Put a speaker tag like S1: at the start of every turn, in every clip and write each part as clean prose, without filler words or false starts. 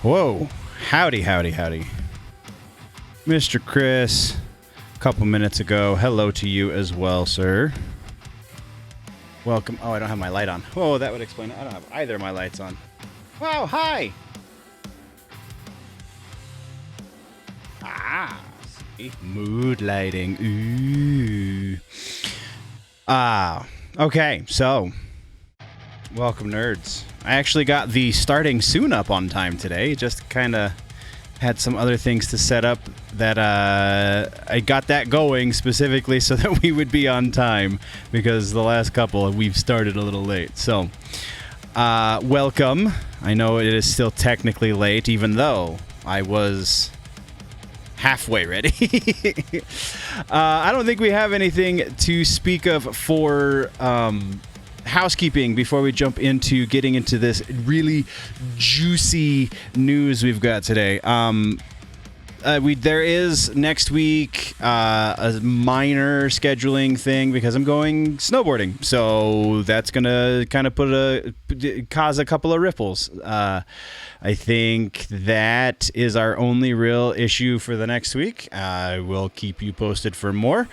S1: Whoa. Howdy, howdy, howdy. Mr. Chris, a couple minutes ago, hello to you as well, sir. Welcome. Oh, I don't have my light on. Oh, that would explain it. I don't have either of my lights on. Wow, hi! Ah, see? Mood lighting. Ooh. Okay, so welcome, nerds. I actually got the starting soon up on time today. Just kind of had some other things to set up that I got that going specifically so that we would be on time, because the last couple we've started a little late. So welcome. I know it is still technically late, even though I was halfway ready. I don't think we have anything to speak of for housekeeping before we jump into getting into this really juicy news we've got today. There is next week a minor scheduling thing because I'm going snowboarding, so that's gonna kind of cause a couple of ripples. I think that is our only real issue for the next week. I will keep you posted for more.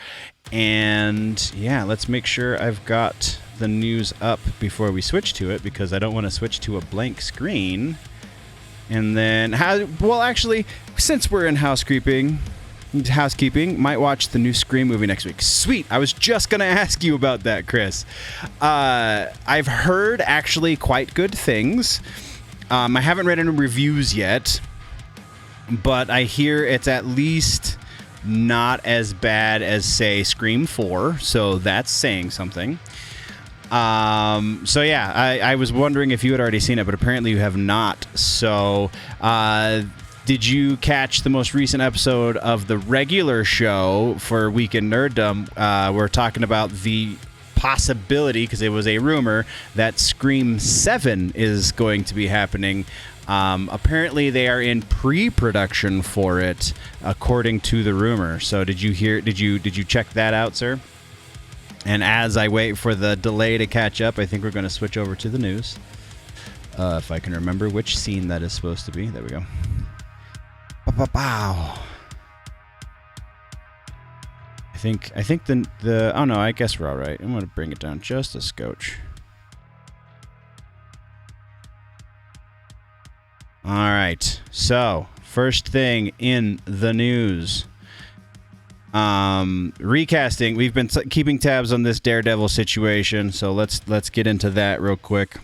S1: And yeah, let's make sure I've got the news up before we switch to it, because I don't want to switch to a blank screen. And then, actually, since we're in housekeeping, might watch the new Scream movie next week. Sweet. I was just going to ask you about that, Chris. I've heard actually quite good things. I haven't read any reviews yet, but I hear it's at least not as bad as, say, Scream 4, so that's saying something. So yeah, I was wondering if you had already seen it, but apparently you have not. So, did you catch the most recent episode of the regular show for Weekend Nerddom? We're talking about the possibility, because it was a rumor, that Scream 7 is going to be happening. Apparently they are in pre-production for it, according to the rumor. So did you check that out, sir? And as I wait for the delay to catch up, I think we're going to switch over to the news. If I can remember which scene that is supposed to be. There we go. Pow. I think the oh no, I guess we're all right. I'm going to bring it down just a scotch. All right. So, first thing in the news. Recasting. We've been keeping tabs on this Daredevil situation, so let's get into that real quick.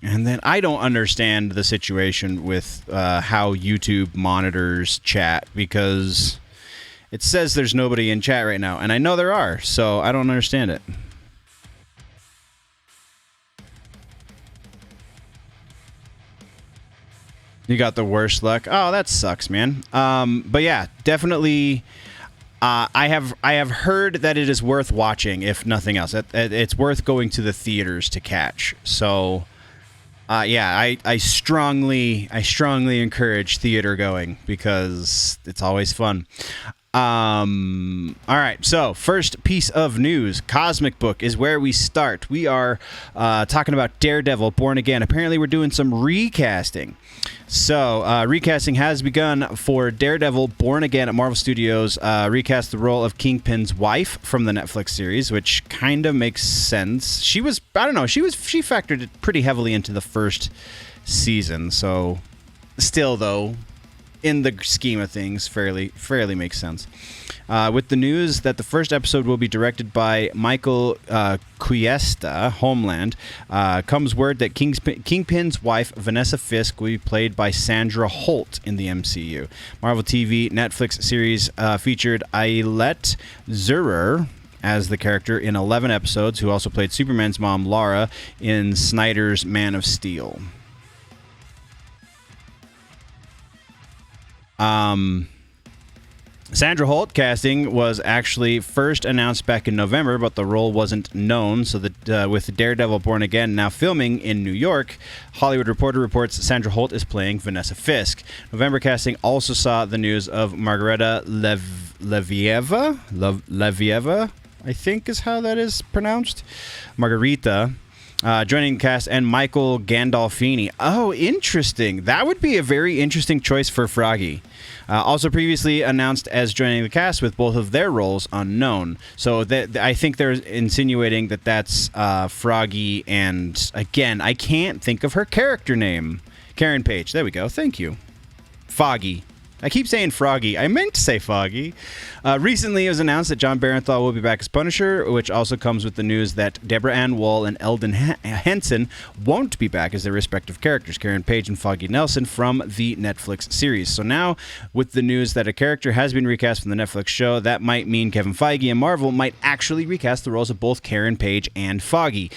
S1: And then I don't understand the situation with how YouTube monitors chat, because it says there's nobody in chat right now, and I know there are, so I don't understand it. You got the worst luck. Oh, that sucks, man. But yeah, definitely. I have heard that it is worth watching, if nothing else. It's worth going to the theaters to catch. So, yeah, I strongly encourage theater going, because it's always fun. All right, so first piece of news. Cosmic Book is where we start. We are talking about Daredevil Born Again. Apparently we're doing some recasting. So recasting has begun for Daredevil Born Again at Marvel Studios. Recast the role of Kingpin's wife from the Netflix series, which kind of makes sense. She factored it pretty heavily into the first season, so still though, in the scheme of things, fairly makes sense. With the news that the first episode will be directed by Michael Cuesta, Homeland, comes word that Kingpin's wife, Vanessa Fisk, will be played by Sandra Holt in the MCU. Marvel TV Netflix series featured Ailette Zurer as the character in 11 episodes, who also played Superman's mom, Lara, in Snyder's Man of Steel. Sandra Holt casting was actually first announced back in November, but the role wasn't known. So that with Daredevil Born Again now filming in New York, Hollywood Reporter reports Sandra Holt is playing Vanessa Fisk. November casting also saw the news of Margareta Levieva, I think is how that is pronounced. Margarita joining the cast, and Michael Gandolfini. Oh, interesting. That would be a very interesting choice for Froggy. Also previously announced as joining the cast with both of their roles unknown. So I think they're insinuating that that's Froggy, and again, I can't think of her character name. Karen Page. There we go. Thank you. Foggy. I keep saying Froggy. I meant to say Foggy. Recently, it was announced that John Barenthal will be back as Punisher, which also comes with the news that Deborah Ann Woll and Eldon Henson won't be back as their respective characters, Karen Page and Foggy Nelson, from the Netflix series. So now, with the news that a character has been recast from the Netflix show, that might mean Kevin Feige and Marvel might actually recast the roles of both Karen Page and Foggy.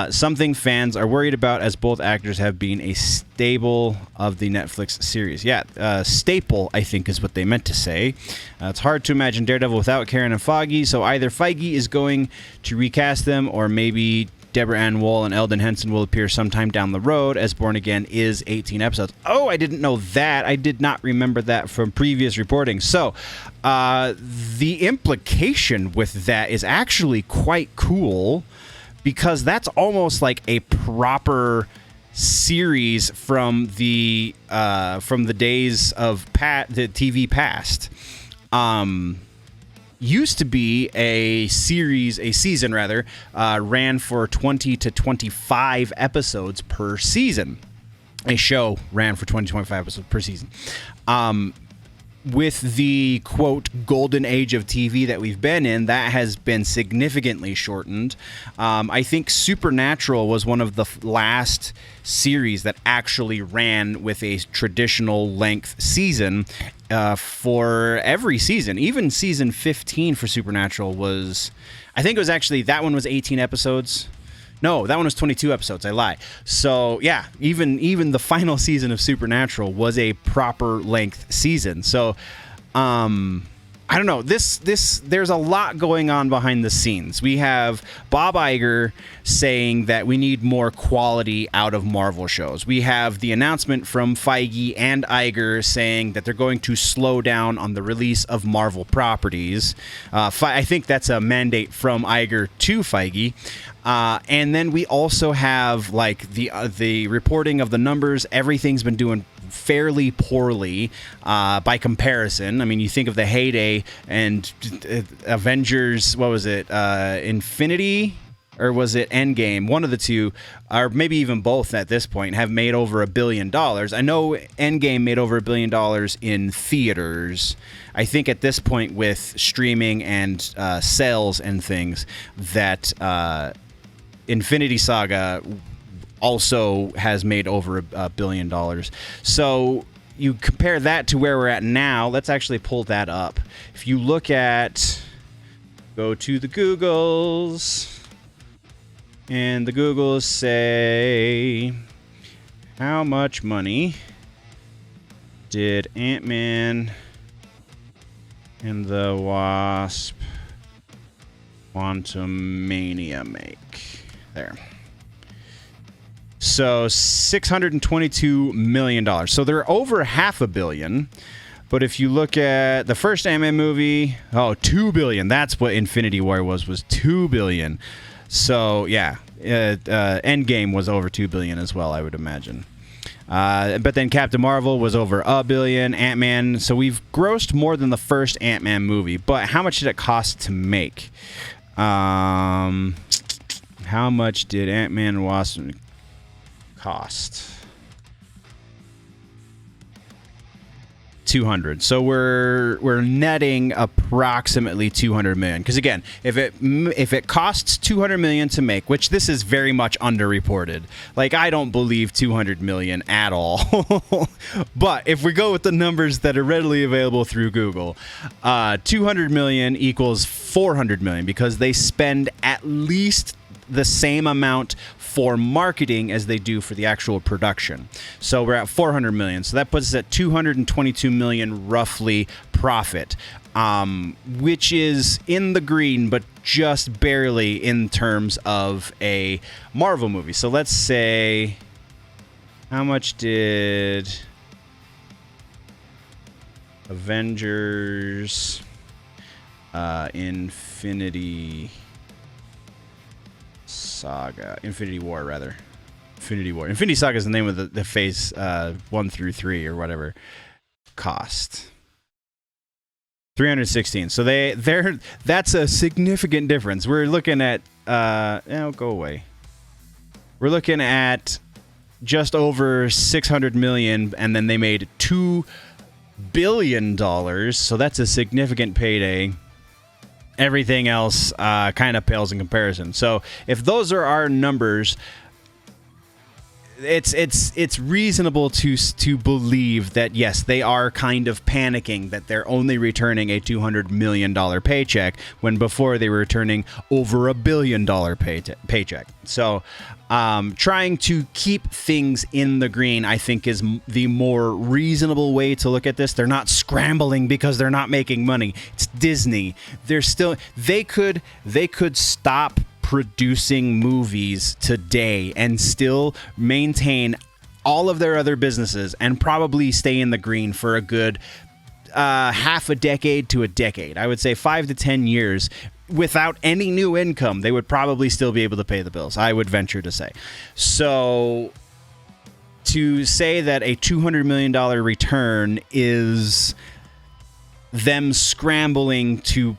S1: Something fans are worried about, as both actors have been a staple of the Netflix series. Yeah, staple, I think, is what they meant to say. It's hard to imagine Daredevil without Karen and Foggy, so either Feige is going to recast them, or maybe Deborah Ann Woll and Eldon Henson will appear sometime down the road, as Born Again is 18 episodes. Oh, I didn't know that. I did not remember that from previous reporting. So, the implication with that is actually quite cool, because that's almost like a proper series from the days of the TV past. Used to be a season ran for 20 to 25 episodes per season. A show ran for 20 to 25 episodes per season. With the, quote, golden age of TV that we've been in, that has been significantly shortened. I think Supernatural was one of the last series that actually ran with a traditional length season for every season. Even season 15 for Supernatural was, I think it was actually, that one was 18 episodes. No, that one was 22 episodes. I lie. So yeah, even the final season of Supernatural was a proper length season. So, I don't know. There's a lot going on behind the scenes. We have Bob Iger saying that we need more quality out of Marvel shows. We have the announcement from Feige and Iger saying that they're going to slow down on the release of Marvel properties. I think that's a mandate from Iger to Feige. And then we also have like the reporting of the numbers. Everything's been doing fairly poorly by comparison. I mean, you think of the heyday and Avengers, what was it, Infinity, or was it Endgame? One of the two, or maybe even both at this point, have made over $1 billion. I know Endgame made over $1 billion in theaters. I think at this point, with streaming and sales and things, that Infinity Saga also has made over $1 billion. So you compare that to where we're at now. Let's actually pull that up. If you look at, go to the Googles, and the Googles say, how much money did Ant-Man and the Wasp Quantumania make? There. So $622 million. So they're over $500 million. But if you look at the first Ant-Man movie, $2 billion. That's what Infinity War was $2 billion. So yeah, Endgame was over $2 billion as well, I would imagine. But then Captain Marvel was over $1 billion. Ant-Man. So we've grossed more than the first Ant-Man movie. But how much did it cost to make? How much did Ant-Man and Wasp cost? 200. So we're netting approximately 200 million. Because again, if it costs 200 million to make, which this is very much underreported. Like, I don't believe 200 million at all. But if we go with the numbers that are readily available through Google, 200 million equals 400 million, because they spend at least the same amount for marketing as they do for the actual production. So we're at 400 million. So that puts us at 222 million roughly profit, which is in the green, but just barely in terms of a Marvel movie. So let's say, how much did Avengers Infinity Saga. Infinity War, rather. Infinity War. Infinity Saga is the name of the phase 1 through 3 or whatever. Cost. 316. So that's a significant difference. We're looking at go away. We're looking at just over 600 million, and then they made $2 billion. So that's a significant payday. Everything else kind of pales in comparison. So if those are our numbers, it's reasonable to believe that yes, they are kind of panicking that they're only returning a $200 million paycheck when before they were returning over $1 billion paycheck. So trying to keep things in the green, I think, is the more reasonable way to look at this. They're not scrambling because they're not making money. It's Disney. They could stop producing movies today and still maintain all of their other businesses and probably stay in the green for a good half a decade to a decade. I would say 5 to 10 years without any new income. They would probably still be able to pay the bills, I would venture to say. So to say that a $200 million return is them scrambling to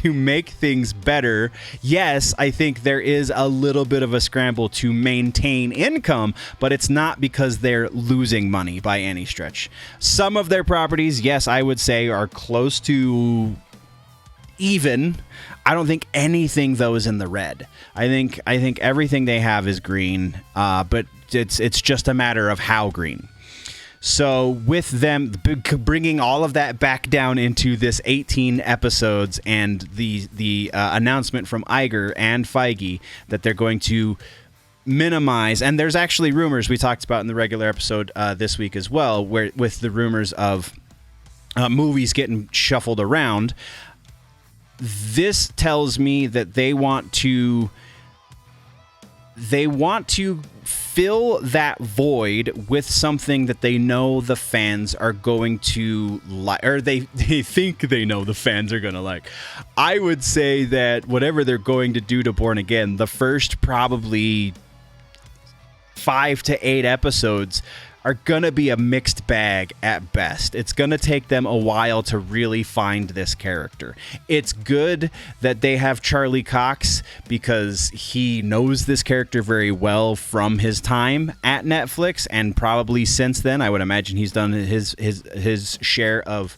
S1: make things better, yes, I think there is a little bit of a scramble to maintain income, but it's not because they're losing money by any stretch. Some of their properties, yes, I would say are close to even. I don't think anything, though, is in the red. I think everything they have is green, but it's just a matter of how green. So with them bringing all of that back down into this 18 episodes and the announcement from Iger and Feige that they're going to minimize, and there's actually rumors we talked about in the regular episode this week as well, where with the rumors of movies getting shuffled around, this tells me that they want to fill that void with something that they know the fans are going to like, or they think they know the fans are going to like. I would say that whatever they're going to do to Born Again, the first probably 5 to 8 episodes are going to be a mixed bag at best. It's going to take them a while to really find this character. It's good that they have Charlie Cox because he knows this character very well from his time at Netflix, and probably since then. I would imagine he's done his share of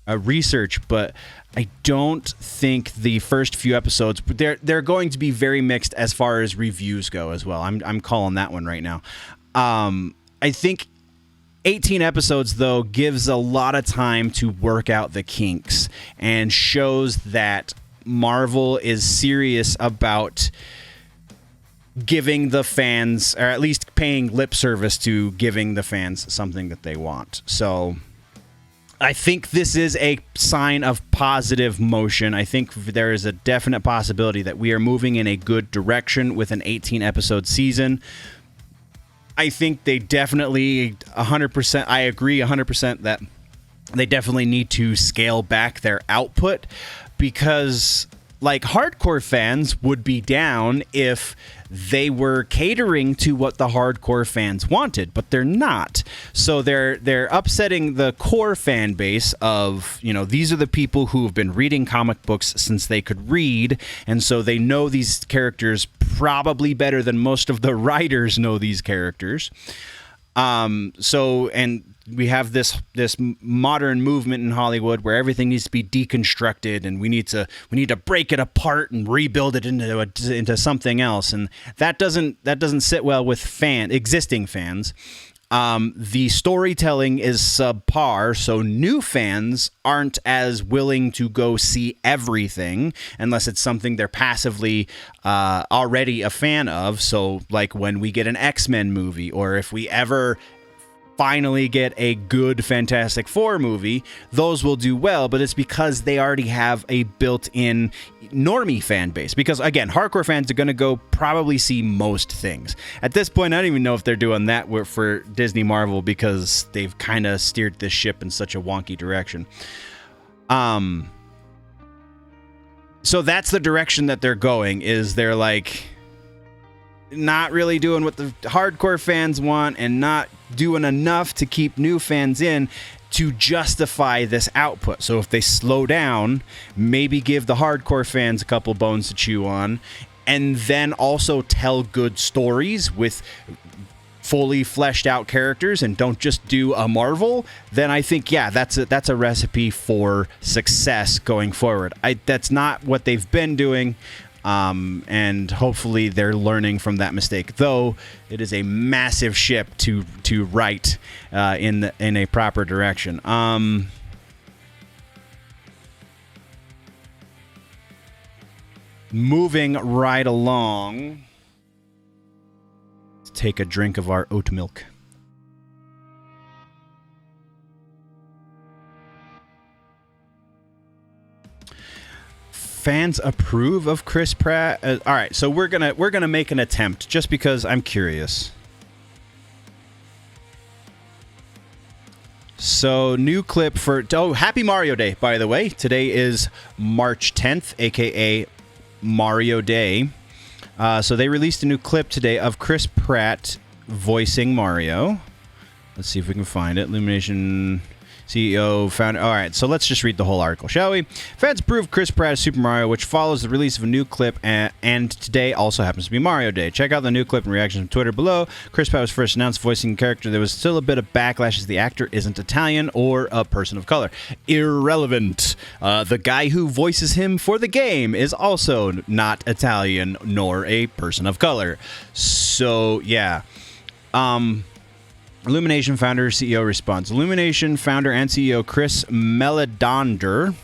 S1: research, but I don't think the first few episodes, they're going to be very mixed as far as reviews go as well. I'm calling that one right now. I think 18 episodes, though, gives a lot of time to work out the kinks and shows that Marvel is serious about giving the fans, or at least paying lip service to giving the fans something that they want. So I think this is a sign of positive motion. I think there is a definite possibility that we are moving in a good direction with an 18-episode season. I think they definitely 100%, I agree 100% that they definitely need to scale back their output, because like hardcore fans would be down if they were catering to what the hardcore fans wanted, but they're not. So they're upsetting the core fan base of, these are the people who have been reading comic books since they could read, and so they know these characters probably better than most of the writers know these characters. And we have this modern movement in Hollywood where everything needs to be deconstructed, and we need to break it apart and rebuild it into something else, and that doesn't sit well with existing fans. The storytelling is subpar, so new fans aren't as willing to go see everything unless it's something they're passively already a fan of. So like when we get an X-Men movie, or if we ever finally get a good Fantastic Four movie, those will do well, but it's because they already have a built-in normie fan base. Because again, hardcore fans are going to go probably see most things. At this point, I don't even know if they're doing that for Disney Marvel, because they've kind of steered this ship in such a wonky direction. So that's the direction that they're going, is they're like not really doing what the hardcore fans want and not doing enough to keep new fans in to justify this output. So if they slow down, maybe give the hardcore fans a couple bones to chew on, and then also tell good stories with fully fleshed out characters and don't just do a Marvel, then I think, yeah, that's a recipe for success going forward. That's not what they've been doing, and hopefully they're learning from that mistake. Though it is a massive ship to right in a proper direction. Moving right along. Take a drink of our oat milk. Fans approve of Chris Pratt. All right, so we're gonna make an attempt just because I'm curious. So new clip for Happy Mario Day, by the way. Today is March 10th, aka Mario Day. So they released a new clip today of Chris Pratt voicing Mario. Let's see if we can find it. Illumination CEO found. All right, so let's just read the whole article, shall we? Fans approved Chris Pratt as Super Mario, which follows the release of a new clip, and today also happens to be Mario Day. Check out the new clip and reactions on Twitter below. Chris Pratt was first announced voicing a character. There was still a bit of backlash as the actor isn't Italian or a person of color. Irrelevant. The guy who voices him for the game is also not Italian nor a person of color. So, yeah. Illumination founder CEO response. Illumination founder and CEO Chris Meledandr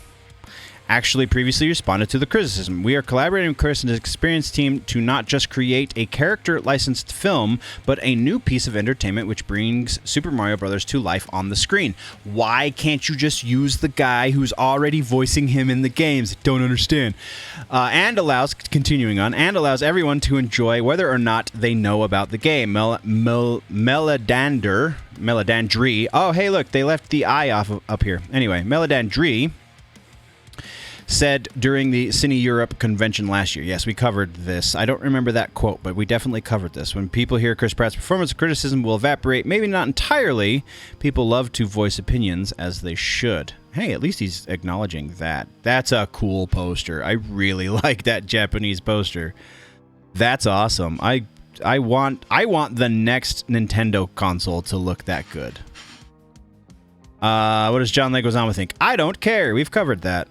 S1: actually previously responded to the criticism. We are collaborating with Chris and his experienced team to not just create a character licensed film, but a new piece of entertainment which brings Super Mario Bros. To life on the screen. Why can't you just use the guy who's already voicing him in the games? Don't understand. And allows everyone to enjoy whether or not they know about the game. Meledandri. Oh, hey, look, they left the I off up here. Anyway, Meledandri said during the Cine Europe convention last year. Yes, we covered this. I don't remember that quote, but we definitely covered this. When people hear Chris Pratt's performance, criticism will evaporate. Maybe not entirely. People love to voice opinions, as they should. Hey, at least he's acknowledging that. That's a cool poster. I really like that Japanese poster. That's awesome. I want the next Nintendo console to look that good. What does John Leguizamo think? I don't care. We've covered that.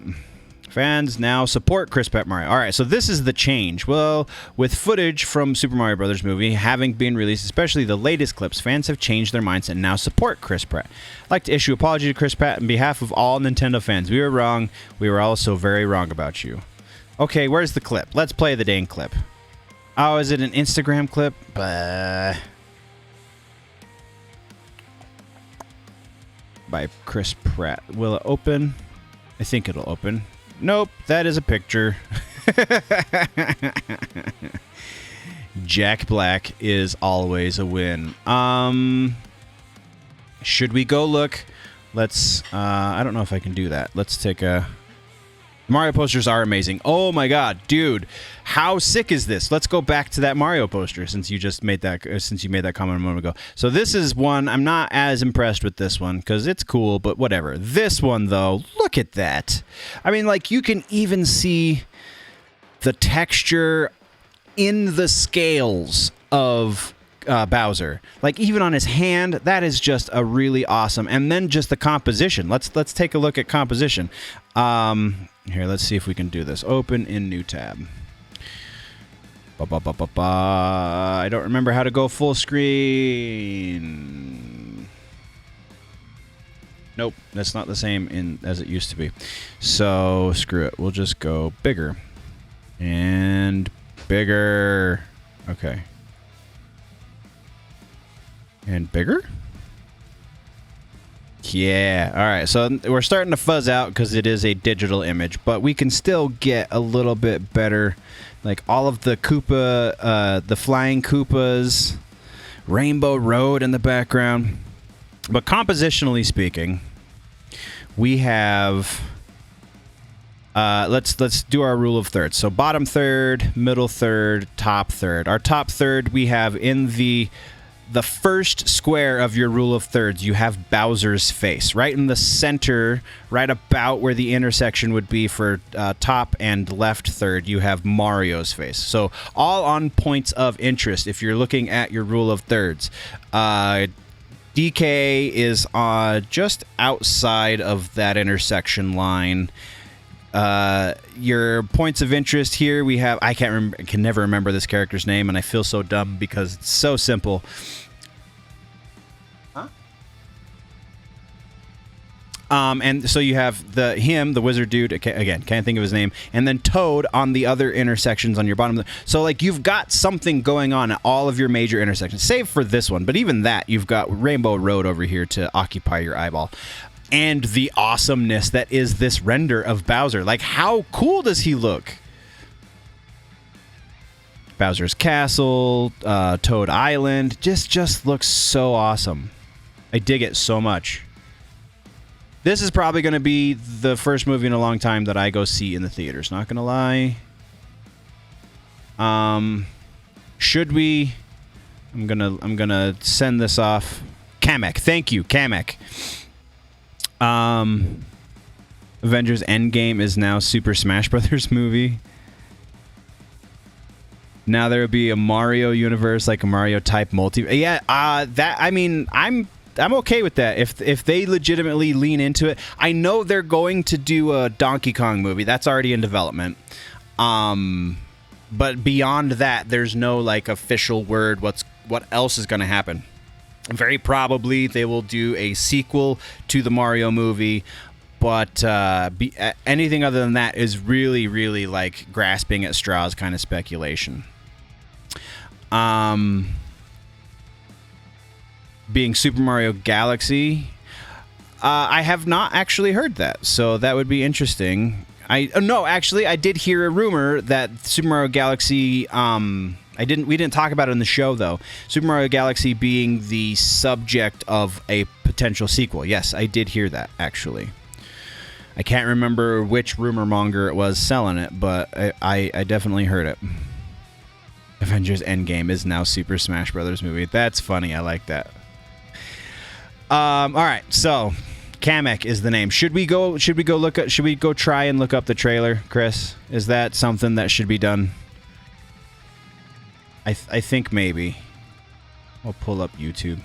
S1: Fans now support Chris Pratt Mario. All right, so this is the change. Well, with footage from Super Mario Bros. Movie having been released, especially the latest clips, fans have changed their minds and now support Chris Pratt. I'd like to issue an apology to Chris Pratt on behalf of all Nintendo fans. We were wrong. We were also very wrong about you. Okay, where's the clip? Let's play the dang clip. Oh, is it an Instagram clip? By Chris Pratt. Will it open? I think it'll open. Nope, that is a picture. Jack Black is always a win. Should we go look? Let's, I don't know if I can do that. Let's take a... Mario posters are amazing. Oh my god, dude. How sick is this? Let's go back to that Mario poster since you made that comment a moment ago. So this is one, I'm not as impressed with this one because it's cool, but whatever. This one though, look at that. I mean, like, you can even see the texture in the scales of Bowser. Like, even on his hand, that is just a really awesome. And then just the composition. Let's take a look at composition. Here, let's see if we can do this. Open in new tab. I don't remember how to go full screen. Nope, that's not the same as it used to be. So, screw it. We'll just go bigger. And bigger. Okay. And bigger? Yeah. All right. So we're starting to fuzz out because it is a digital image, but we can still get a little bit better. Like all of the Koopa, the flying Koopas, Rainbow Road in the background. But compositionally speaking, we have Let's do our rule of thirds. So bottom third, middle third, top third. Our top third we have in the first square of your rule of thirds, you have Bowser's face. Right in the center, right about where the intersection would be for top and left third, you have Mario's face. So all on points of interest if you're looking at your rule of thirds. DK is just outside of that intersection line. Your points of interest here, we have, I can never remember this character's name, and I feel so dumb because it's so simple. And so you have the wizard dude, again, can't think of his name, and then Toad on the other intersections on your bottom. So, like, you've got something going on at all of your major intersections, save for this one. But even that, you've got Rainbow Road over here to occupy your eyeball. And the awesomeness that is this render of Bowser. Like, how cool does he look? Bowser's Castle, Toad Island, just looks so awesome. I dig it so much. This is probably going to be the first movie in a long time that I go see in the theaters. Not going to lie. Should we? I'm gonna send this off. Kamek, thank you, Kamek. Avengers Endgame is now Super Smash Brothers movie. Now there will be a Mario universe, like a Mario type multi. Yeah, that, I mean, I'm okay with that if they legitimately lean into it. I know they're going to do a Donkey Kong movie that's already in development, but beyond that, there's no like official word what else is going to happen. Very probably they will do a sequel to the Mario movie, but anything other than that is really like grasping at straws kind of speculation. Being Super Mario Galaxy, I have not actually heard that, so that would be interesting. No, actually, I did hear a rumor that Super Mario Galaxy. We didn't talk about it in the show though. Super Mario Galaxy being the subject of a potential sequel. Yes, I did hear that actually. I can't remember which rumor monger it was selling it, but I definitely heard it. Avengers Endgame is now Super Smash Brothers movie. That's funny. I like that. All right, so Kamek is the name. Should we go try and look up the trailer, Chris? Is that something that should be done? I think maybe. We'll pull up YouTube.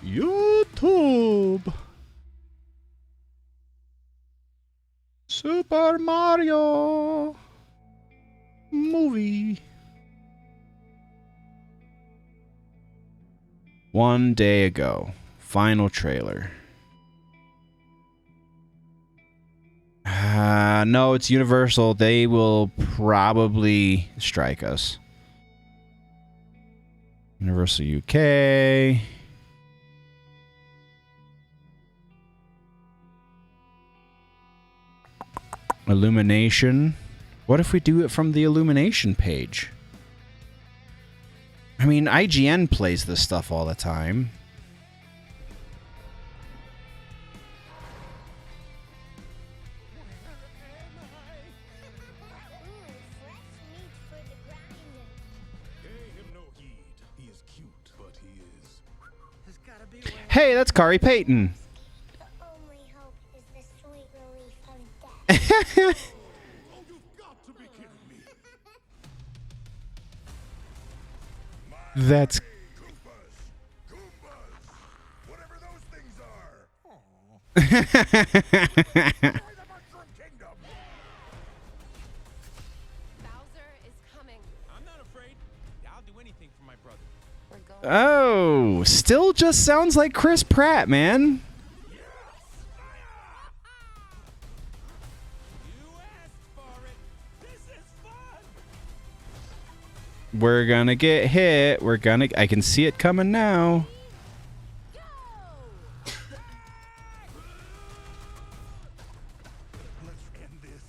S1: YouTube. Super Mario movie. One day ago. Final trailer. No, it's Universal. They will probably strike us. Universal UK. Illumination. What if we do it from the Illumination page? I mean, IGN plays this stuff all the time. Hey, that's Kari Payton.
S2: The only hope is the sweet relief from death.
S3: Oh, you've got to be kidding me.
S1: That's
S3: Goombas, whatever those things are. By the Mushroom Kingdom.
S4: Bowser is coming. I'm not afraid. I'll do anything for my brother. We're going.
S1: oh, still just sounds like Chris Pratt, man.
S4: You asked for it. This is fun.
S1: We're gonna get hit. I can see it coming now.
S3: Let's end this.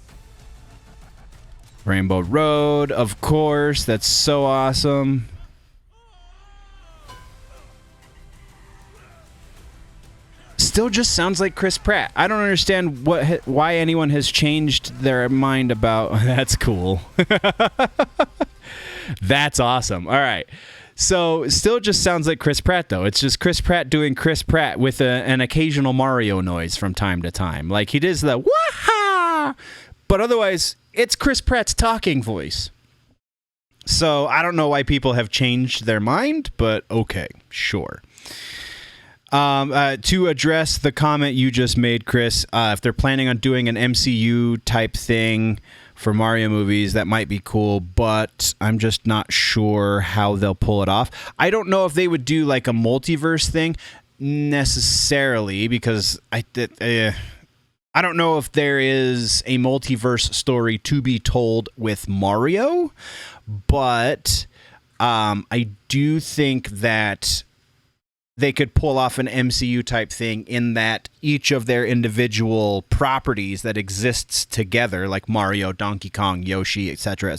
S1: Rainbow Road, of course. That's so awesome. Still just sounds like Chris Pratt. I don't understand why anyone has changed their mind about. That's cool. That's awesome. All right. So still just sounds like Chris Pratt, though. It's just Chris Pratt doing Chris Pratt with an occasional Mario noise from time to time. Like he does the wah-ha! But otherwise, it's Chris Pratt's talking voice. So I don't know why people have changed their mind, but okay, sure. To address the comment you just made, Chris, if they're planning on doing an MCU type thing for Mario movies, that might be cool, but I'm just not sure how they'll pull it off. I don't know if they would do like a multiverse thing necessarily, because I don't know if there is a multiverse story to be told with Mario, but I do think that they could pull off an MCU type thing in that each of their individual properties that exists together, like Mario, Donkey Kong, Yoshi, etc.,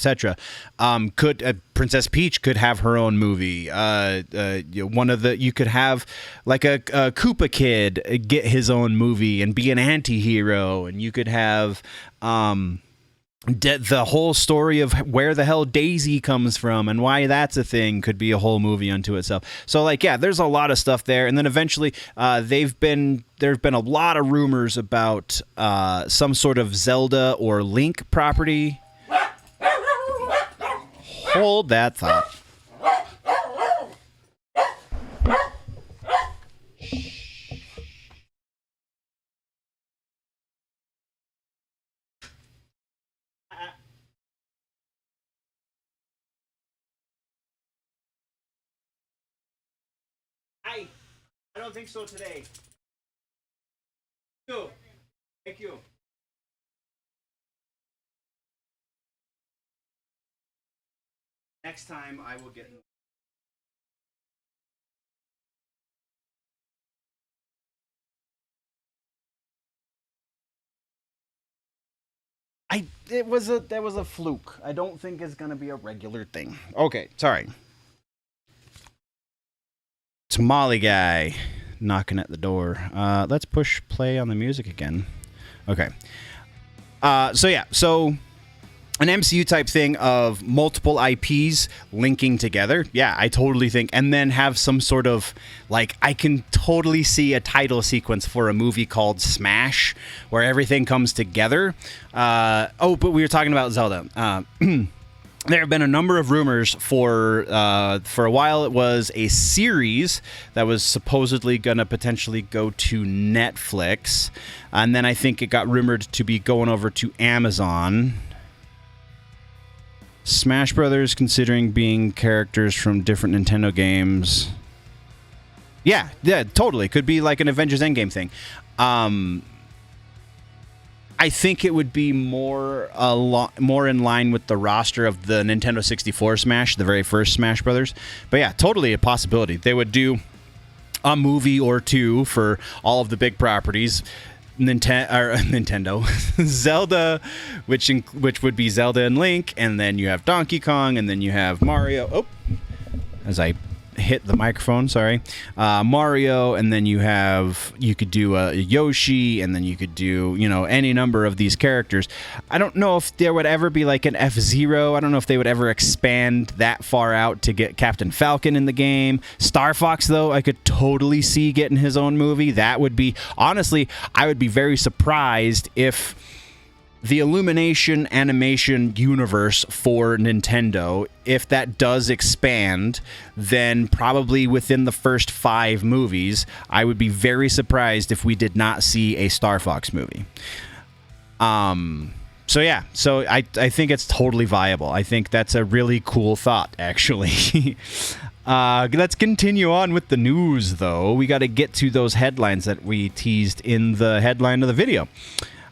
S1: could Princess Peach could have her own movie. You could have like a Koopa Kid get his own movie and be an anti-hero, and you could have the whole story of where the hell Daisy comes from and why that's a thing could be a whole movie unto itself. So like, yeah, there's a lot of stuff there. And then eventually there've been a lot of rumors about some sort of Zelda or Link property. Hold that thought. I don't think so today. Thank you. Next time I will get. That was a fluke. I don't think it's gonna be a regular thing. Okay, sorry. Tamale guy knocking at the door. Let's push play on the music again. Okay. So an MCU type thing of multiple IPs linking together. Yeah, I totally think. And then have some sort of, like, I can totally see a title sequence for a movie called Smash, where everything comes together. But we were talking about Zelda. There have been a number of rumors for a while. It was a series that was supposedly going to potentially go to Netflix. And then I think it got rumored to be going over to Amazon. Smash Brothers considering being characters from different Nintendo games. Yeah, totally. Could be like an Avengers Endgame thing. I think it would be more in line with the roster of the Nintendo 64 Smash, the very first Smash Brothers. But yeah, totally a possibility. They would do a movie or two for all of the big properties. Nintendo, Zelda, which would be Zelda and Link, and then you have Donkey Kong, and then you have Mario. Oh, as I hit the microphone, sorry. Mario, and then you could do a Yoshi, and then you could do, any number of these characters. I don't know if there would ever be like an F-Zero. I don't know if they would ever expand that far out to get Captain Falcon in the game. Star Fox, though, I could totally see getting his own movie. That would be, honestly, I would be very surprised if the Illumination animation universe for Nintendo, if that does expand, then probably within the first 5 movies, I would be very surprised if we did not see a Star Fox movie. So I think it's totally viable. I think that's a really cool thought, actually. Let's continue on with the news, though. We got to get to those headlines that we teased in the headline of the video.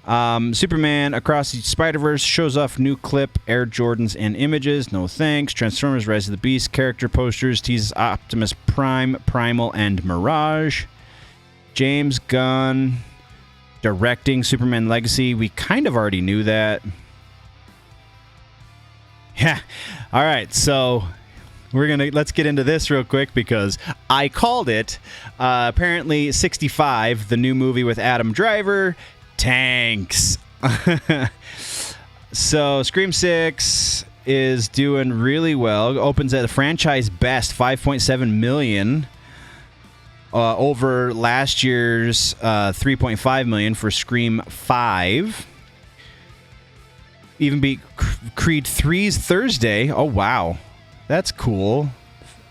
S1: Superman Across the Spider-Verse shows off new clip, Air Jordans and images. No thanks. Transformers Rise of the Beast character posters teases Optimus Prime, Primal, and Mirage. James Gunn directing Superman Legacy. We kind of already knew that. Yeah. All right. So Let's get into this real quick because I called it. Apparently 65, the new movie with Adam Driver, tanks. So Scream 6 is doing really well. Opens at a franchise best 5.7 million over last year's 3.5 million for Scream 5. Even beat Creed 3's Thursday. Oh wow, that's cool.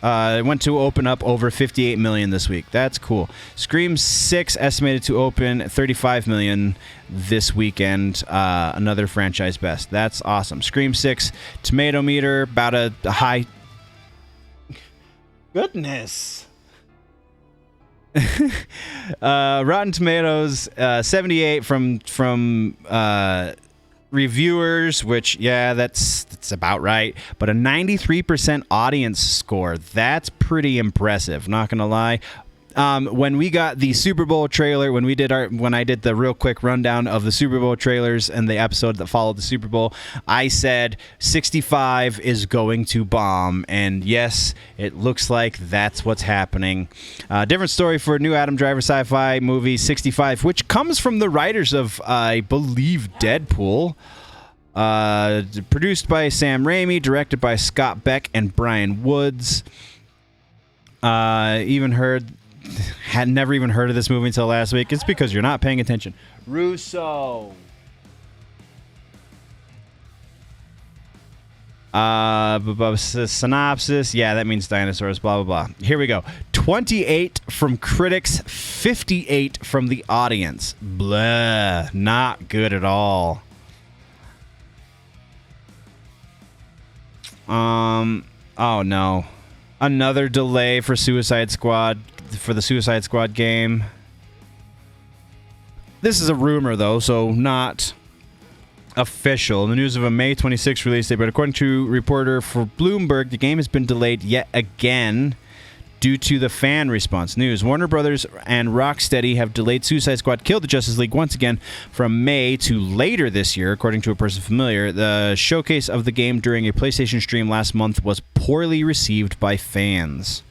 S1: It went to open up over 58 million this week. That's cool. Scream 6 estimated to open 35 million this weekend. Another franchise best. That's awesome. Scream 6 tomato meter about a high. Goodness. Rotten Tomatoes 78 from reviewers, which that's about right, but a 93% audience score. That's pretty impressive, not gonna lie. When we got the Super Bowl trailer, when I did the real quick rundown of the Super Bowl trailers and the episode that followed the Super Bowl, I said 65 is going to bomb, and yes, it looks like that's what's happening. Different story for a new Adam Driver sci-fi movie, 65, which comes from the writers of, I believe, Deadpool. Produced by Sam Raimi, directed by Scott Beck and Brian Woods. Had never even heard of this movie until last week. It's because you're not paying attention. Russo. Synopsis. Yeah, that means dinosaurs, blah, blah, blah. Here we go. 28 from critics, 58 from the audience. Blah. Not good at all. Oh no. Another delay for Suicide Squad, for the Suicide Squad game. This is a rumor, though, so not official. The news of a May 26th release date, but according to reporter for Bloomberg, the game has been delayed yet again due to the fan response. News: Warner Brothers and Rocksteady have delayed Suicide Squad Kill the Justice League once again from May to later this year, according to a person familiar. The showcase of the game during a PlayStation stream last month was poorly received by fans.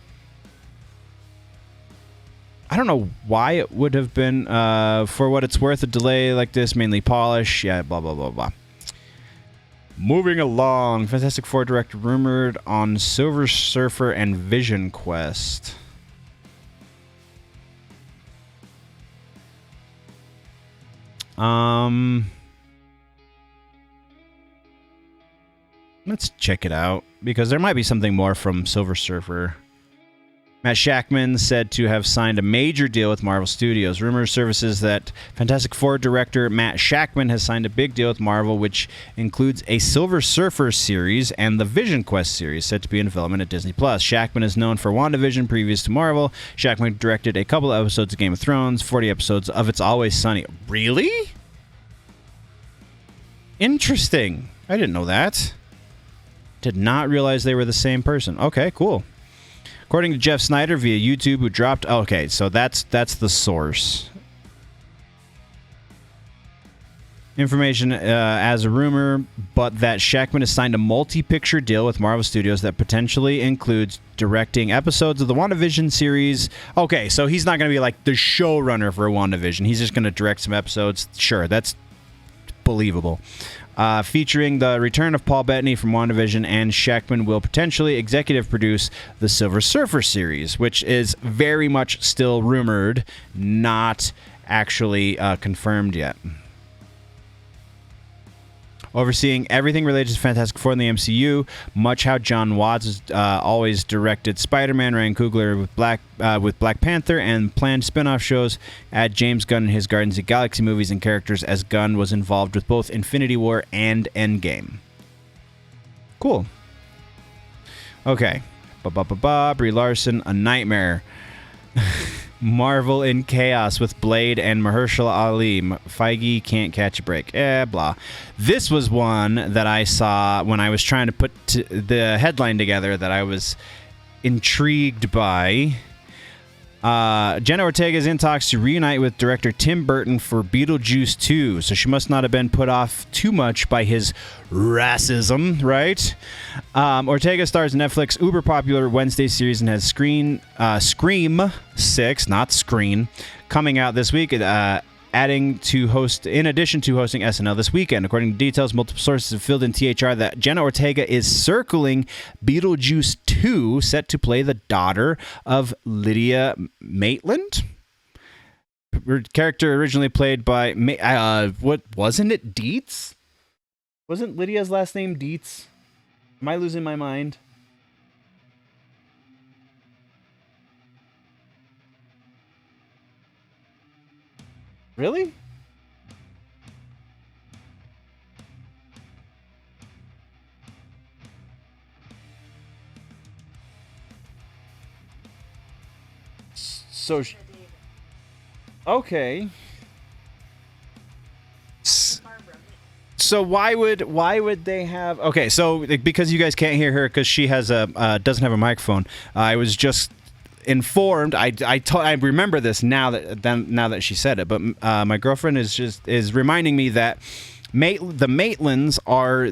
S1: I don't know why it would have been, for what it's worth, a delay like this, mainly polish. Yeah, blah, blah, blah, blah. Moving along, Fantastic Four director rumored on Silver Surfer and Vision Quest. Let's check it out, because there might be something more from Silver Surfer. Matt Shakman said to have signed a major deal with Marvel Studios. Rumors surfaces that Fantastic Four director Matt Shakman has signed a big deal with Marvel, which includes a Silver Surfer series and the Vision Quest series set to be in development at Disney+. Shakman is known for WandaVision previous to Marvel. Shakman directed a couple of episodes of Game of Thrones, 40 episodes of It's Always Sunny. Really? Interesting. I didn't know that. Did not realize they were the same person. Okay, cool. According to Jeff Snyder via YouTube, who dropped... Okay, so that's the source. Information as a rumor, but that Shakman has signed a multi-picture deal with Marvel Studios that potentially includes directing episodes of the WandaVision series. Okay, so he's not going to be like the showrunner for WandaVision. He's just going to direct some episodes. Sure, that's believable. Featuring the return of Paul Bettany from WandaVision, and Shakman will potentially executive produce the Silver Surfer series, which is very much still rumored, not actually confirmed yet. Overseeing everything related to Fantastic Four in the MCU, much how John Watts has always directed Spider-Man, Ryan Coogler with Black Panther, and planned spin-off shows, add James Gunn and his Guardians of the Galaxy movies and characters, as Gunn was involved with both Infinity War and Endgame. Cool. Okay. Brie Larson, A Nightmare. Marvel in chaos with Blade and Mahershala Ali. Feige can't catch a break. Blah. This was one that I saw when I was trying to put the headline together that I was intrigued by. Jenna Ortega is in talks to reunite with director Tim Burton for Beetlejuice 2, so she must not have been put off too much by his racism, right? Ortega stars in Netflix uber popular Wednesday series and has Scream 6, not Screen, coming out this week. In addition to hosting SNL this weekend. According to details, multiple sources have filled in THR that Jenna Ortega is circling Beetlejuice 2, set to play the daughter of Lydia Maitland. Her character originally played by what wasn't it? Dietz? Wasn't Lydia's last name Dietz? Am I losing my mind? Really? So, okay. So why would they have? Okay, so because you guys can't hear her because she has doesn't have a microphone. I was just informed. I remember this now that she said it, but my girlfriend is reminding me that the Maitlands are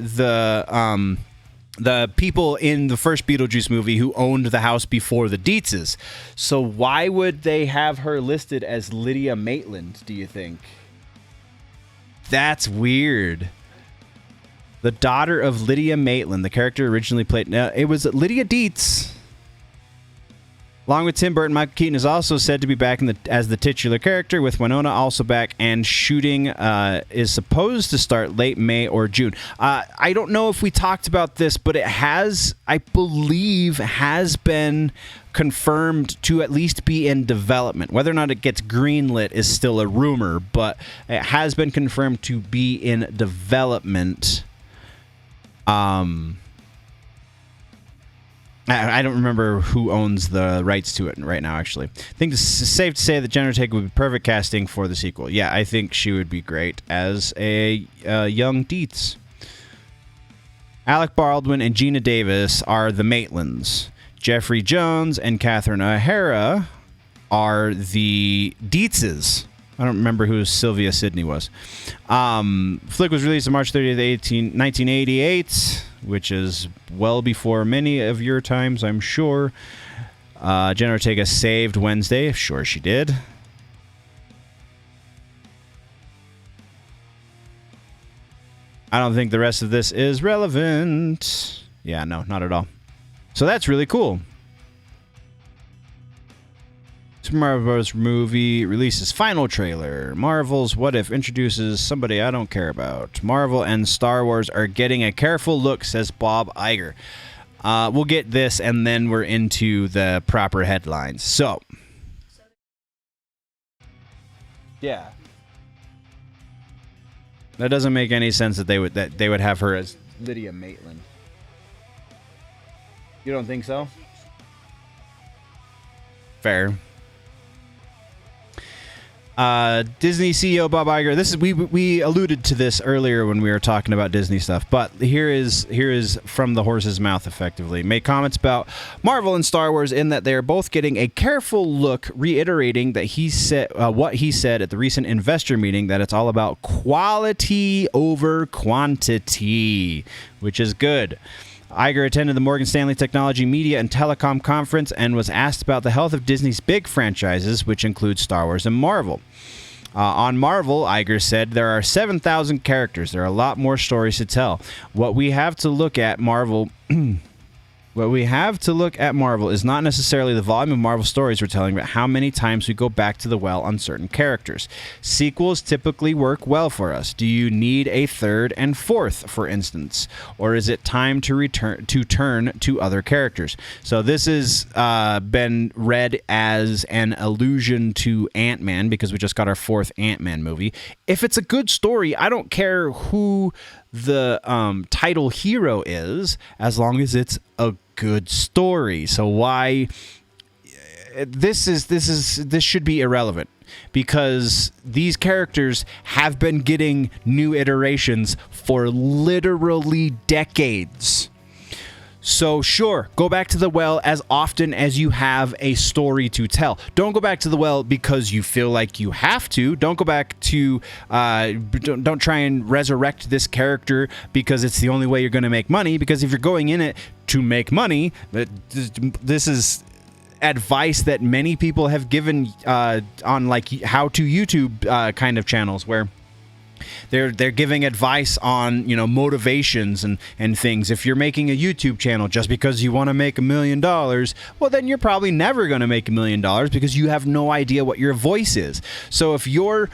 S1: the people in the first Beetlejuice movie who owned the house before the Dietzes. So why would they have her listed as Lydia Maitland, do you think? That's weird. The daughter of Lydia Maitland, the character originally played. Now, it was Lydia Dietz. Along with Tim Burton, Michael Keaton is also said to be back as the titular character, with Winona also back, and shooting is supposed to start late May or June. I don't know if we talked about this, but it has, I believe, has been confirmed to at least be in development. Whether or not it gets greenlit is still a rumor, but it has been confirmed to be in development. I don't remember who owns the rights to it right now, actually. I think it's safe to say that Jenna Ortega would be perfect casting for the sequel. Yeah, I think she would be great as a young Dietz. Alec Baldwin and Gina Davis are the Maitlands. Jeffrey Jones and Catherine O'Hara are the Dietzes. I don't remember who Sylvia Sidney was. Flick was released on March 30th, 1988, which is well before many of your times, I'm sure. Jenna Ortega saved Wednesday. Sure she did. I don't think the rest of this is relevant. Yeah, no, not at all. So that's really cool. Super Mario Bros. Movie releases final trailer. Marvel's What If introduces somebody I don't care about. Marvel and Star Wars are getting a careful look, says Bob Iger. We'll get this, and then we're into the proper headlines. So, yeah, that doesn't make any sense that they would have her as Lydia Maitland. You don't think so? Fair. Disney CEO Bob Iger. This is we alluded to this earlier when we were talking about Disney stuff, but here is from the horse's mouth. Effectively, made comments about Marvel and Star Wars in that they are both getting a careful look, reiterating that he said what he said at the recent investor meeting, that it's all about quality over quantity, which is good. Iger attended the Morgan Stanley Technology, Media, and Telecom Conference and was asked about the health of Disney's big franchises, which include Star Wars and Marvel. On Marvel, Iger said, there are 7,000 characters. There are a lot more stories to tell. What we have to look at Marvel is not necessarily the volume of Marvel stories we're telling, but how many times we go back to the well on certain characters. Sequels typically work well for us. Do you need a third and fourth, for instance? Or is it time to turn to other characters? So this has been read as an allusion to Ant-Man, because we just got our fourth Ant-Man movie. If it's a good story, I don't care who the title hero is, as long as it's a good story. So why this should be irrelevant, because these characters have been getting new iterations for literally decades. So sure, go back to the well as often as you have a story to tell. Don't go back to the well because you feel like you have to. Don't go back to, don't try and resurrect this character because it's the only way you're going to make money. Because if you're going in it to make money, this is advice that many people have given on like how-to YouTube kind of channels where they're giving advice on, you know, motivations and things. If you're making a YouTube channel just because you want to make $1 million, well, then you're probably never going to make $1 million because you have no idea what your voice is. So if you're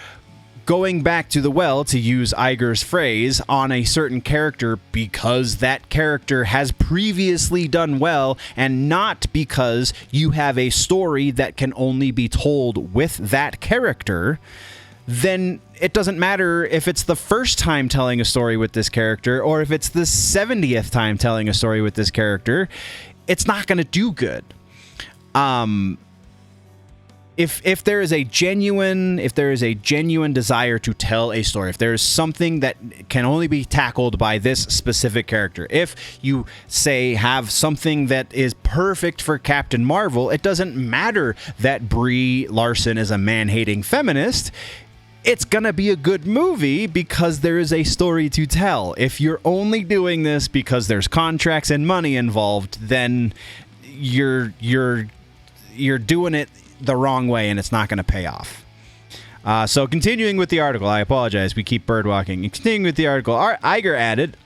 S1: going back to the well, to use Iger's phrase, on a certain character because that character has previously done well and not because you have a story that can only be told with that character, then it doesn't matter if it's the first time telling a story with this character or if it's the 70th time telling a story with this character. It's not going to do good. If there is a genuine desire to tell a story, if there is something that can only be tackled by this specific character, if you say have something that is perfect for Captain Marvel, it doesn't matter that Brie Larson is a man-hating feminist. It's going to be a good movie because there is a story to tell. If you're only doing this because there's contracts and money involved, then you're doing it the wrong way and it's not going to pay off. So continuing with the article, I apologize, we keep birdwalking. Continuing with the article, Iger added,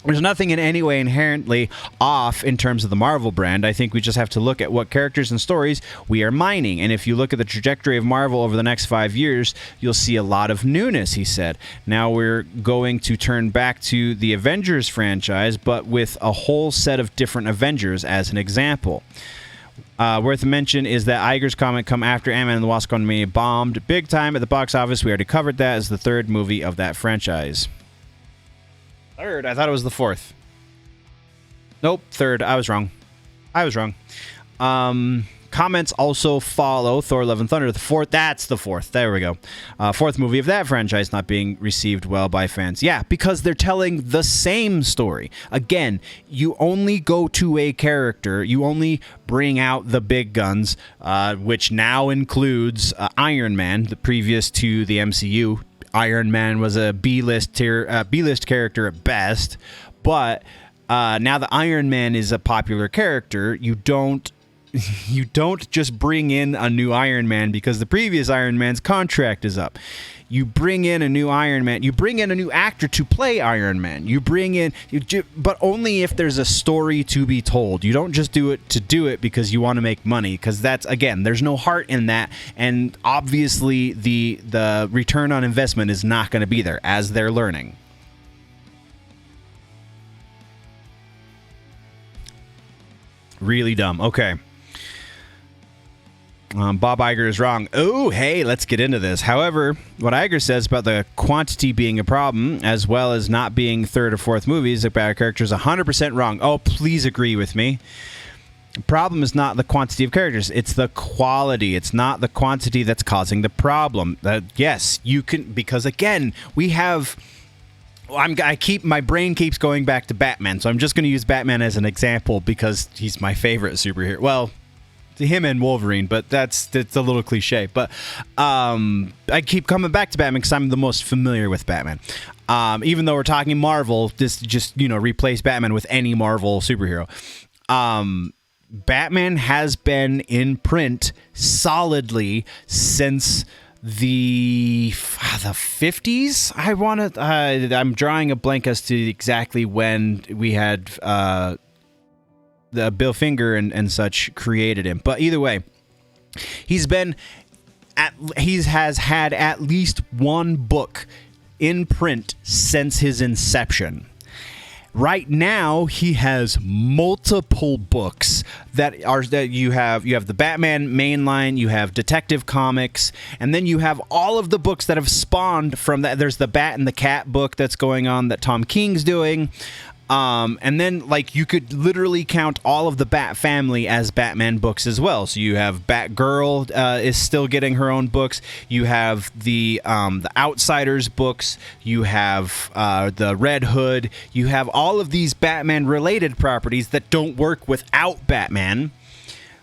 S1: there's nothing in any way inherently off in terms of the Marvel brand. I think we just have to look at what characters and stories we are mining. And if you look at the trajectory of Marvel over the next 5 years, you'll see a lot of newness, he said. Now we're going to turn back to the Avengers franchise, but with a whole set of different Avengers as an example. Worth a mention is that Iger's comment come after Ant-Man and the Wasp Quantumania bombed big time at the box office. We already covered that as the third movie of that franchise. Third? I thought it was the fourth. Nope, third. I was wrong. Comments also follow Thor: Love and Thunder, the fourth. That's the fourth. There we go. Fourth movie of that franchise not being received well by fans. Yeah, because they're telling the same story. Again, you only go to a character. You only bring out the big guns, which now includes Iron Man, the previous to the MCU. Iron Man was a B-list character at best, but now that Iron Man is a popular character, you don't just bring in a new Iron Man because the previous Iron Man's contract is up. You bring in a new Iron Man. You bring in a new actor to play Iron Man. But only if there's a story to be told. You don't just do it to do it because you want to make money, because that's, again, there's no heart in that, and obviously the return on investment is not going to be there as they're learning. Really dumb. Okay. Bob Iger is wrong. Oh, hey, let's get into this. However, what Iger says about the quantity being a problem, as well as not being third or fourth movies about a character, is 100% wrong. Oh, please agree with me. The problem is not the quantity of characters. It's the quality. It's not the quantity that's causing the problem. Yes, you can, because again, we have... my brain keeps going back to Batman, so I'm just going to use Batman as an example because he's my favorite superhero. Well, him and Wolverine, but that's a little cliche. But I keep coming back to Batman because I'm the most familiar with Batman. Even though we're talking Marvel, this just replace Batman with any Marvel superhero. Batman has been in print solidly since the 50s. I'm drawing a blank as to exactly when we had the Bill Finger and such created him, but either way, he has had at least one book in print since his inception. Right now, he has multiple books that you have the Batman mainline, you have Detective Comics, and then you have all of the books that have spawned from that. There's the Bat and the Cat book that's going on that Tom King's doing. And then, like, you could literally count all of the Bat family as Batman books as well. So you have Batgirl is still getting her own books. You have the Outsiders books. You have the Red Hood. You have all of these Batman-related properties that don't work without Batman.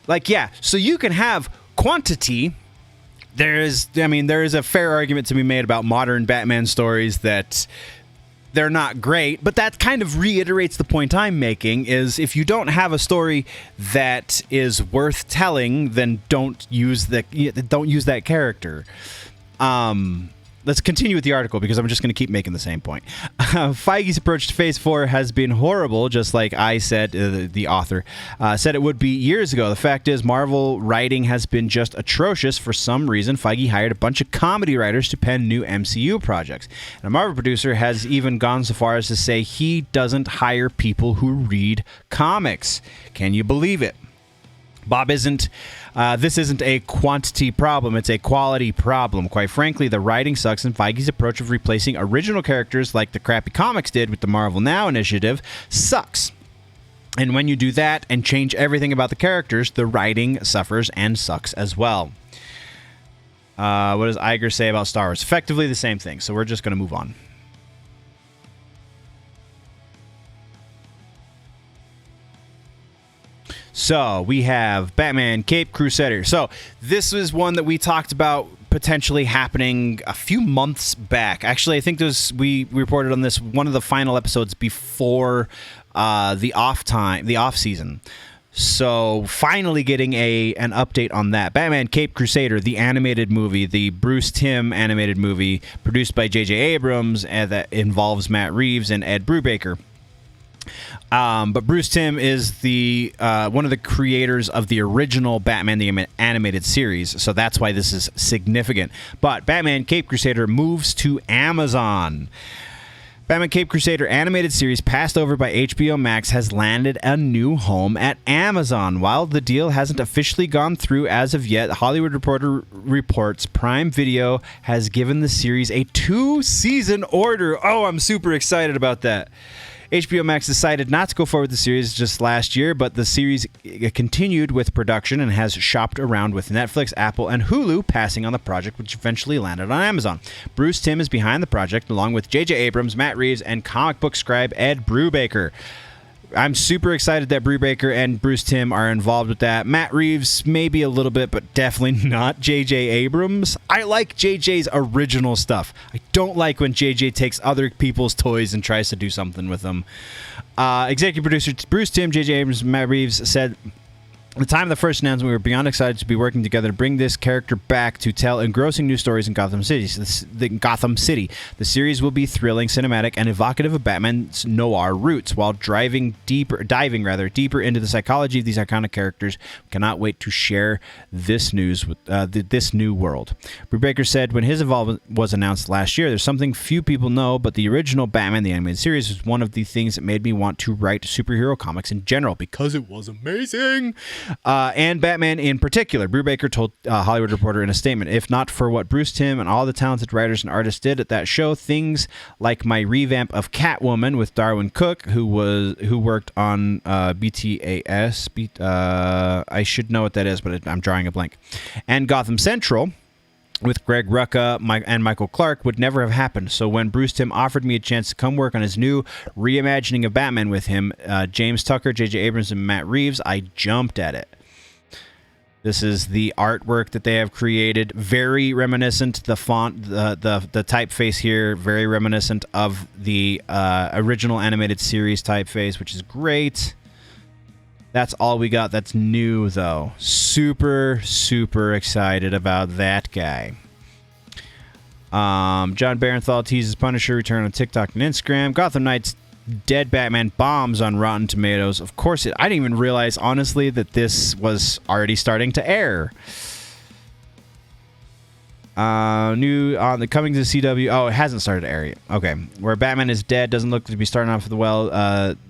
S1: Like, yeah, so you can have quantity. There is a fair argument to be made about modern Batman stories that they're not great, but that kind of reiterates the point I'm making, is if you don't have a story that is worth telling, then don't use that character. Let's continue with the article because I'm just going to keep making the same point. Feige's approach to Phase 4 has been horrible, just like I said, the author said it would be years ago. The fact is, Marvel writing has been just atrocious. For some reason, Feige hired a bunch of comedy writers to pen new MCU projects. And a Marvel producer has even gone so far as to say he doesn't hire people who read comics. Can you believe it? Bob, this isn't a quantity problem, it's a quality problem. Quite frankly, the writing sucks, and Feige's approach of replacing original characters like the crappy comics did with the Marvel Now initiative sucks. And when you do that and change everything about the characters, the writing suffers and sucks as well. What does Iger say about Star Wars? Effectively the same thing, so we're just going to move on. So we have Batman Cape Crusader. So this was one that we talked about potentially happening a few months back. Actually, I think we reported on this one of the final episodes before the off season. So finally getting an update on that. Batman Cape Crusader, the animated movie, the Bruce Timm animated movie produced by J.J. Abrams, that involves Matt Reeves and Ed Brubaker. But Bruce Timm is the one of the creators of the original Batman the Animated Series, so that's why this is significant. But Batman Cape Crusader moves to Amazon. Batman Cape Crusader animated series passed over by HBO Max has landed a new home at Amazon. While the deal hasn't officially gone through as of yet, Hollywood Reporter reports Prime Video has given the series a 2-season order. Oh, I'm super excited about that. HBO Max decided not to go forward with the series just last year, but the series continued with production and has shopped around with Netflix, Apple, and Hulu, passing on the project, which eventually landed on Amazon. Bruce Timm is behind the project, along with J.J. Abrams, Matt Reeves, and comic book scribe Ed Brubaker. I'm super excited that Brubaker and Bruce Timm are involved with that. Matt Reeves, maybe a little bit, but definitely not J.J. Abrams. I like J.J.'s original stuff. I don't like when J.J. takes other people's toys and tries to do something with them. Executive producer Bruce Timm, J.J. Abrams, and Matt Reeves said, at the time of the first announcement, we were beyond excited to be working together to bring this character back to tell engrossing new stories in Gotham City. The series will be thrilling, cinematic, and evocative of Batman's noir roots, while diving deeper into the psychology of these iconic characters. We cannot wait to share this news with this new world. Brubaker said when his involvement was announced last year, "There's something few people know, but the original Batman the Animated Series was one of the things that made me want to write superhero comics in general because it was amazing." And Batman in particular. Brubaker told Hollywood Reporter in a statement, "If not for what Bruce Timm and all the talented writers and artists did at that show, things like my revamp of Catwoman with Darwin Cook, who worked on BTAS, I should know what that is, but I'm drawing a blank, and Gotham Central with Greg Rucka and Michael Clark would never have happened. So when Bruce Timm offered me a chance to come work on his new reimagining of Batman with him, James Tucker, J.J. Abrams, and Matt Reeves, I jumped at it." This is the artwork that they have created. Very reminiscent. The font, the typeface here, very reminiscent of the original animated series typeface, which is great. That's all we got. That's new, though. Super, super excited about that guy. John Barenthal teases Punisher return on TikTok and Instagram. Gotham Knights Dead Batman bombs on Rotten Tomatoes. Of course, I didn't even realize, honestly, that this was already starting to air. New on the coming to CW. Oh, it hasn't started to air yet. Okay. Where Batman is Dead doesn't look to be starting off well.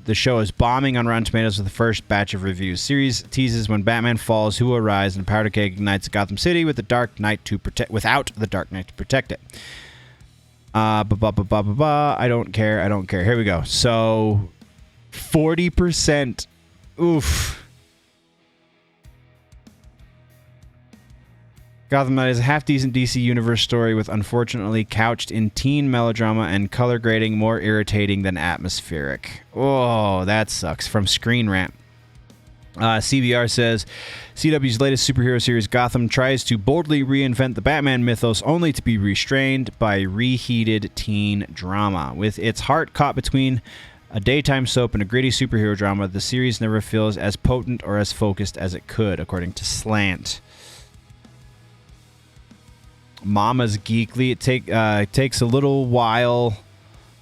S1: The show is bombing on Rotten Tomatoes with the first batch of reviews. Series teases when Batman falls, who will rise, and Powder Keg ignites Gotham City with the Dark Knight without the Dark Knight to protect it. I don't care. Here we go. So 40%. Oof. Gotham Knight is a half-decent DC Universe story with unfortunately couched in teen melodrama and color grading more irritating than atmospheric. Oh, that sucks. From Screen Rant. CBR says, CW's latest superhero series Gotham tries to boldly reinvent the Batman mythos only to be restrained by reheated teen drama. With its heart caught between a daytime soap and a gritty superhero drama, the series never feels as potent or as focused as it could, according to Slant. Mama's Geekly. It takes a little while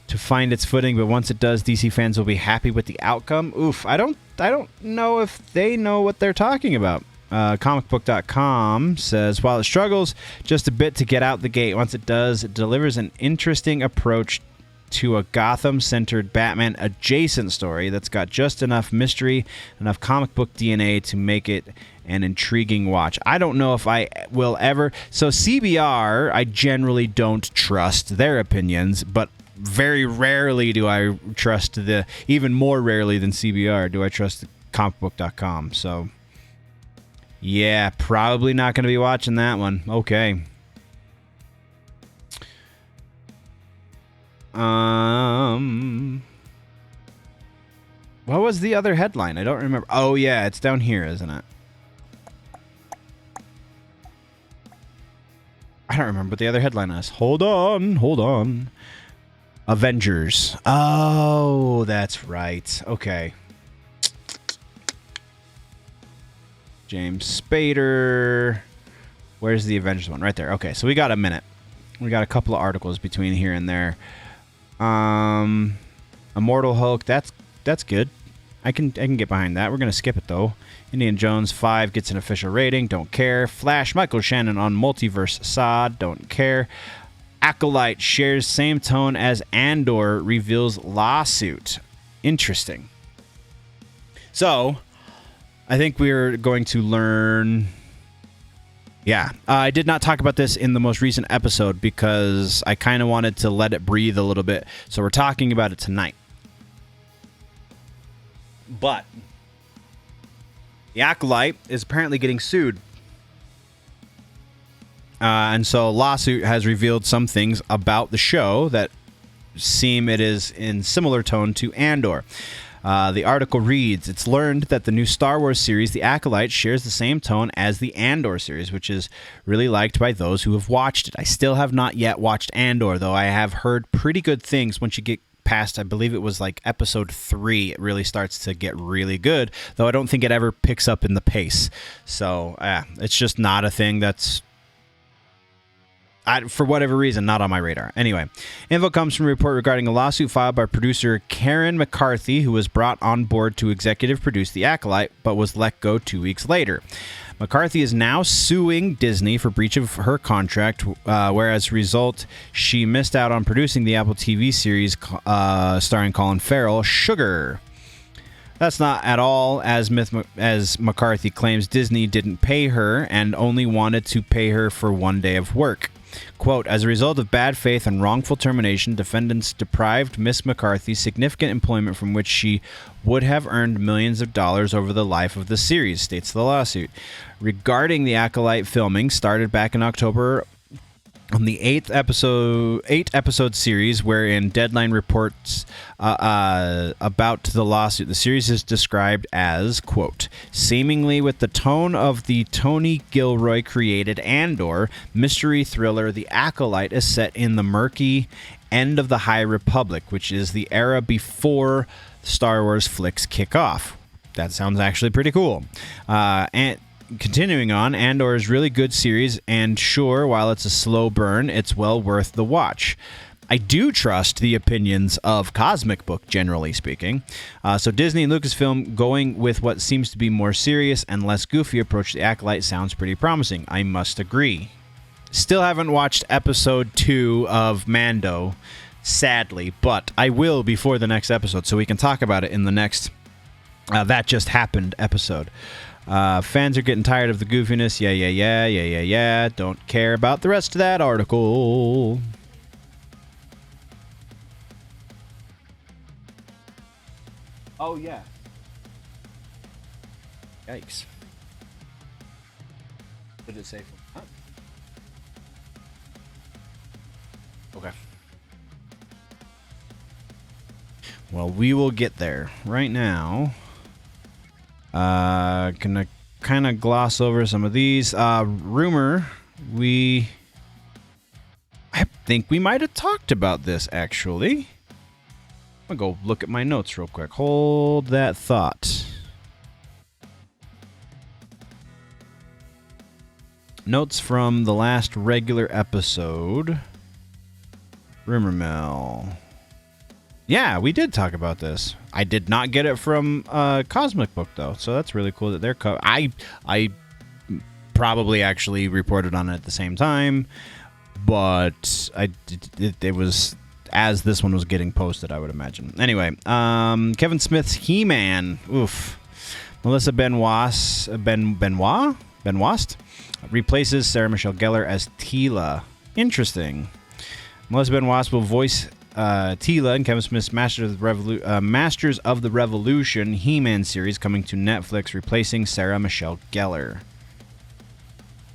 S1: to find its footing, but once it does, DC fans will be happy with the outcome. Oof, I don't know if they know what they're talking about. Comicbook.com says, while it struggles just a bit to get out the gate, once it does, it delivers an interesting approach to a Gotham-centered Batman-adjacent story that's got just enough mystery, enough comic book DNA to make it an intriguing watch. I don't know if I will ever... So CBR, I generally don't trust their opinions, but very rarely do I trust the... Even more rarely than CBR do I trust comicbook.com. So, yeah, probably not going to be watching that one. Okay. What was the other headline? I don't remember. Oh, yeah, it's down here, isn't it? I don't remember what the other headline is. Hold on. Avengers. Oh, that's right. Okay. James Spader. Where's the Avengers one? Right there. Okay, so we got a minute. We got a couple of articles between here and there. Immortal Hulk. That's good. I can get behind that. We're gonna skip it though. Indiana Jones 5 gets an official rating. Don't care. Flash. Michael Shannon on Multiverse Sod. Don't care. Acolyte shares same tone as Andor. Reveals lawsuit. Interesting. So, I think we're going to learn. Yeah, I did not talk about this in the most recent episode because I kind of wanted to let it breathe a little bit. So we're talking about it tonight. But the Acolyte is apparently getting sued. And so a lawsuit has revealed some things about the show that seem it is in similar tone to Andor. The article reads, it's learned that the new Star Wars series, The Acolyte, shares the same tone as the Andor series, which is really liked by those who have watched it. I still have not yet watched Andor, though I have heard pretty good things. Once you get past, I believe it was like episode 3, it really starts to get really good, though I don't think it ever picks up in the pace. So, it's just not a thing that's, for whatever reason, not on my radar. Anyway, info comes from a report regarding a lawsuit filed by producer Karen McCarthy, who was brought on board to executive produce The Acolyte, but was let go 2 weeks later. McCarthy is now suing Disney for breach of her contract, where as a result, she missed out on producing the Apple TV series starring Colin Farrell, Sugar. That's not at all as McCarthy claims. Disney didn't pay her and only wanted to pay her for 1 day of work. Quote, as a result of bad faith and wrongful termination, defendants deprived Miss McCarthy significant employment from which she would have earned millions of dollars over the life of the series, states the lawsuit. Regarding the Acolyte filming, started back in October on the 8 episode series, wherein Deadline reports about the lawsuit. The series is described as, quote, seemingly with the tone of the Tony Gilroy created Andor mystery thriller. The Acolyte is set in the murky end of the High Republic, which is the era before Star Wars flicks kick off. That sounds actually pretty cool. And continuing on, Andor is a really good series, and sure, while it's a slow burn, it's well worth the watch. I do trust the opinions of Cosmic Book, generally speaking. So Disney and Lucasfilm going with what seems to be more serious and less goofy approach to The Acolyte sounds pretty promising. I must agree. Still haven't watched episode 2 of Mando, sadly, but I will before the next episode, so we can talk about it in the next That Just Happened episode. Fans are getting tired of the goofiness. Yeah. Don't care about the rest of that article. Oh, yeah. Yikes. Did it say from... Huh? Okay. Well, we will get there. Right now, gonna kind of gloss over some of these. Rumor, I think we might have talked about this, actually. I'm gonna go look at my notes real quick. Hold that thought. Notes from the last regular episode. Rumor mill. Yeah, we did talk about this. I did not get it from Cosmic Book, though, so that's really cool that they're... I probably actually reported on it at the same time, but it was as this one was getting posted, I would imagine. Anyway, Kevin Smith's He-Man. Oof. Melissa Benoist replaces Sarah Michelle Gellar as Teela. Interesting. Melissa Benoist will voice Teela in Kevin Smith's Masters of the Revolution He-Man series coming to Netflix, replacing Sarah Michelle Gellar.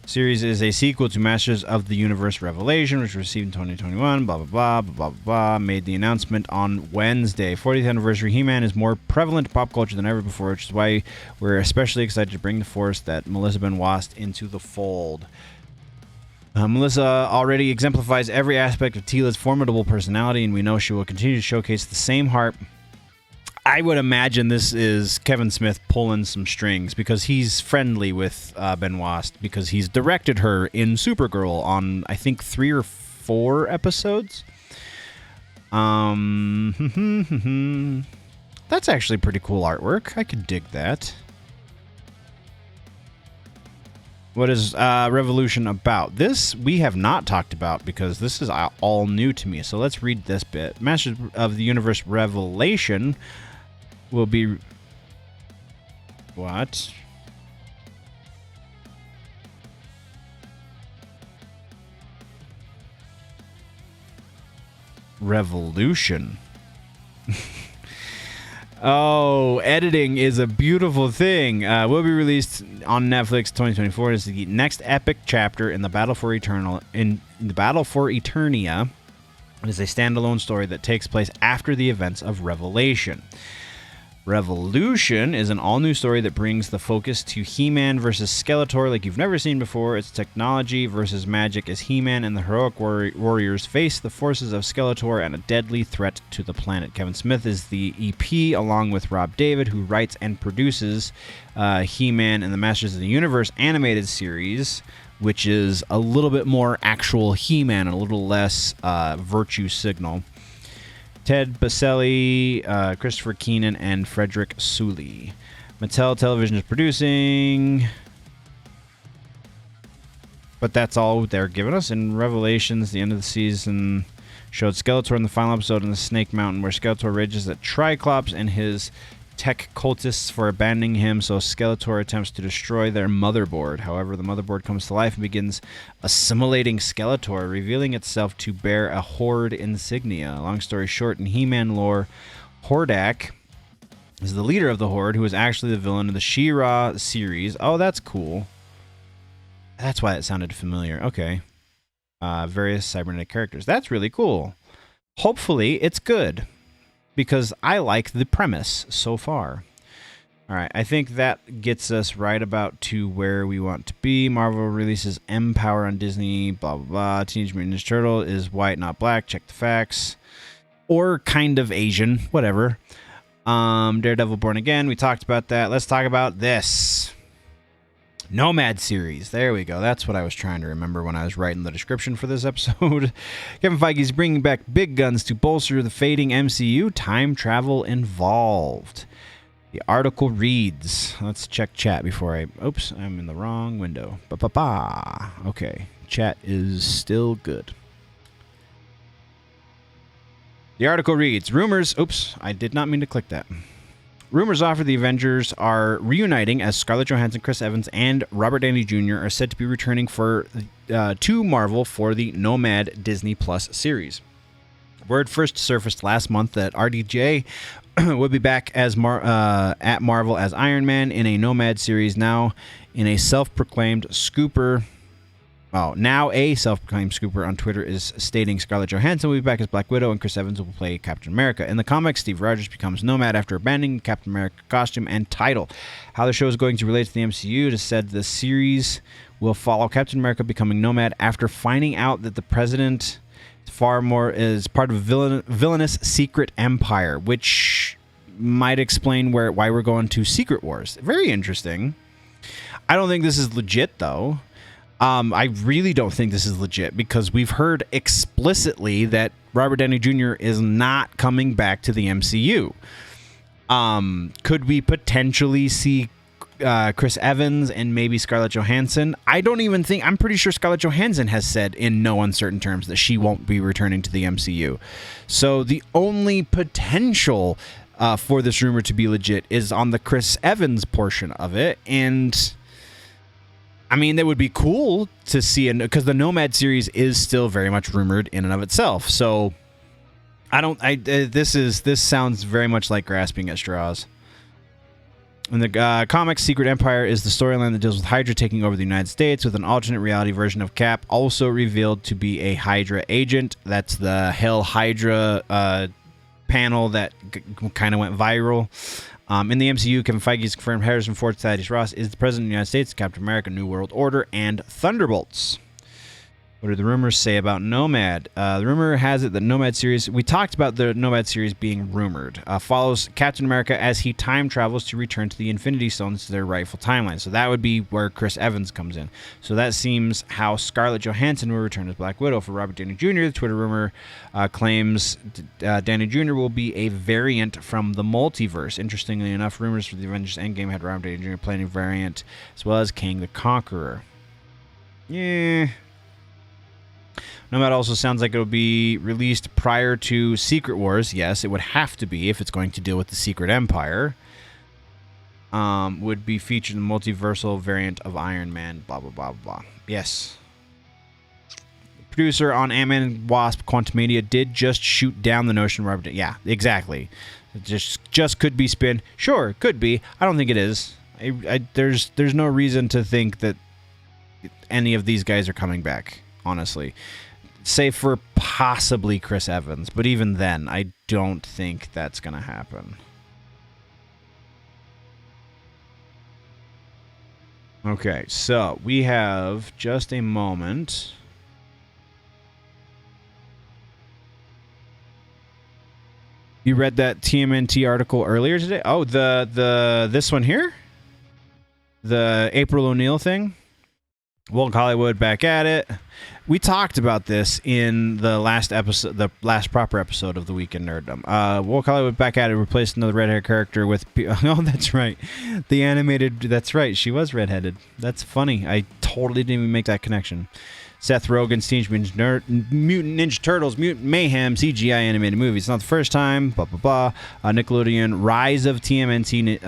S1: Series is a sequel to Masters of the Universe Revelation, which was received in 2021, blah, blah, blah, blah, blah, blah. Made the announcement on Wednesday. 40th anniversary He-Man is more prevalent in pop culture than ever before, which is why we're especially excited to bring the force that Melissa Benoist into the fold. Melissa already exemplifies every aspect of Teela's formidable personality, and we know she will continue to showcase the same heart. I would imagine this is Kevin Smith pulling some strings because he's friendly with Benoist because he's directed her in Supergirl on, I think, 3 or 4 episodes. That's actually pretty cool artwork. I could dig that. What is Revolution about? This we have not talked about because this is all new to me. So let's read this bit. Masters of the Universe Revelation will be... What? Revolution. Oh, editing is a beautiful thing. Will be released on Netflix 2024. It's the next epic chapter in the Battle for Eternia. It is a standalone story that takes place after the events of Revelation. Revolution is an all-new story that brings the focus to He-Man versus Skeletor like you've never seen before. It's technology versus magic as He-Man and the heroic warriors face the forces of Skeletor and a deadly threat to the planet. Kevin Smith is the EP along with Rob David, who writes and produces He-Man and the Masters of the Universe animated series, which is a little bit more actual He-Man and a little less virtue signal. Ted Baselli, Christopher Keenan, and Frederick Sully. Mattel Television is producing. But that's all they're giving us. In Revelations, the end of the season showed Skeletor in the final episode in the Snake Mountain, where Skeletor rages at Triclops and his tech cultists for abandoning him, so Skeletor attempts to destroy their motherboard. However, the motherboard comes to life and begins assimilating Skeletor, revealing itself to bear a Horde insignia. Long story short, in He-Man lore, Hordak is the leader of the Horde, who is actually the villain of the She-Ra series. Oh, that's cool. That's why it sounded familiar. Okay. Various cybernetic characters. That's really cool. Hopefully, it's good, because I like the premise so far. All right, I think that gets us right about to where we want to be. Marvel releases Empower on Disney, blah, blah, blah. Teenage Mutant Ninja Turtle is white, not black. Check the facts. Or kind of Asian, whatever. Daredevil Born Again, we talked about that. Let's talk about this. Nomad series. There we go. That's what I was trying to remember when I was writing the description for this episode. Kevin Feige's bringing back big guns to bolster the fading MCU. Time travel involved. The article reads... Let's check chat before I... Oops, I'm in the wrong window. Ba-ba-ba. Okay. Chat is still good. The article reads... Rumors... Oops, I did not mean to click that. Rumors offer the Avengers are reuniting as Scarlett Johansson, Chris Evans, and Robert Downey Jr. are said to be returning to Marvel for the Nomad Disney Plus series. Word first surfaced last month that RDJ would be back as at Marvel as Iron Man in a Nomad series, now in a self-proclaimed scooper. Oh, now a self-proclaimed scooper on Twitter is stating Scarlett Johansson will be back as Black Widow and Chris Evans will play Captain America. In the comics, Steve Rogers becomes Nomad after abandoning Captain America costume and title. How the show is going to relate to the MCU, it is said the series will follow Captain America becoming Nomad after finding out that the president is part of a villainous secret empire, which might explain why we're going to Secret Wars. Very interesting. I don't think this is legit, though. I really don't think this is legit because we've heard explicitly that Robert Downey Jr. is not coming back to the MCU. Could we potentially see Chris Evans and maybe Scarlett Johansson? I'm pretty sure Scarlett Johansson has said in no uncertain terms that she won't be returning to the MCU. So the only potential for this rumor to be legit is on the Chris Evans portion of it. And I mean, that would be cool to see, because the Nomad series is still very much rumored in and of itself. So this sounds very much like grasping at straws. In the comics, Secret Empire is the storyline that deals with Hydra taking over the United States, with an alternate reality version of Cap also revealed to be a Hydra agent. That's the Hell Hydra panel that kind of went viral. In the MCU, Kevin Feige has confirmed Harrison Ford, Thaddeus Ross is the President of the United States, Captain America, New World Order, and Thunderbolts. What do the rumors say about Nomad? The rumor has it that Nomad series, we talked about the Nomad series being rumored, follows Captain America as he time travels to return to the Infinity Stones to their rightful timeline. So that would be where Chris Evans comes in. So that seems how Scarlett Johansson will return as Black Widow. For Robert Downey Jr., the Twitter rumor claims Downey Jr. will be a variant from the multiverse. Interestingly enough, rumors for the Avengers Endgame had Robert Downey Jr. playing a variant as well as Kang the Conqueror. Yeah. Nomad also sounds like it'll be released prior to Secret Wars. Yes, it would have to be if it's going to deal with the Secret Empire. Would be featured in the multiversal variant of Iron Man, blah, blah, blah, blah. Yes. The producer on Ant-Man and Wasp Quantumania did just shoot down the notion Robert... Yeah, exactly. It just could be spin. Sure, it could be. I don't think it is. There's no reason to think that any of these guys are coming back, honestly. Save for possibly Chris Evans. But even then, I don't think that's going to happen. Okay, so we have just a moment. You read that TMNT article earlier today? Oh, this one here? The April O'Neil thing? Woke Hollywood back at it. We talked about this in the last episode, the last proper episode of the Weekend Nerddom. Woke Hollywood back at it, replaced another redhead character with... Oh, that's right. The animated... That's right. She was redheaded. That's funny. I totally didn't even make that connection. Seth Rogen's Teenage Mutant Ninja Turtles Mutant Mayhem CGI animated movie. It's not the first time, blah, blah, blah. Nickelodeon Rise of TMNT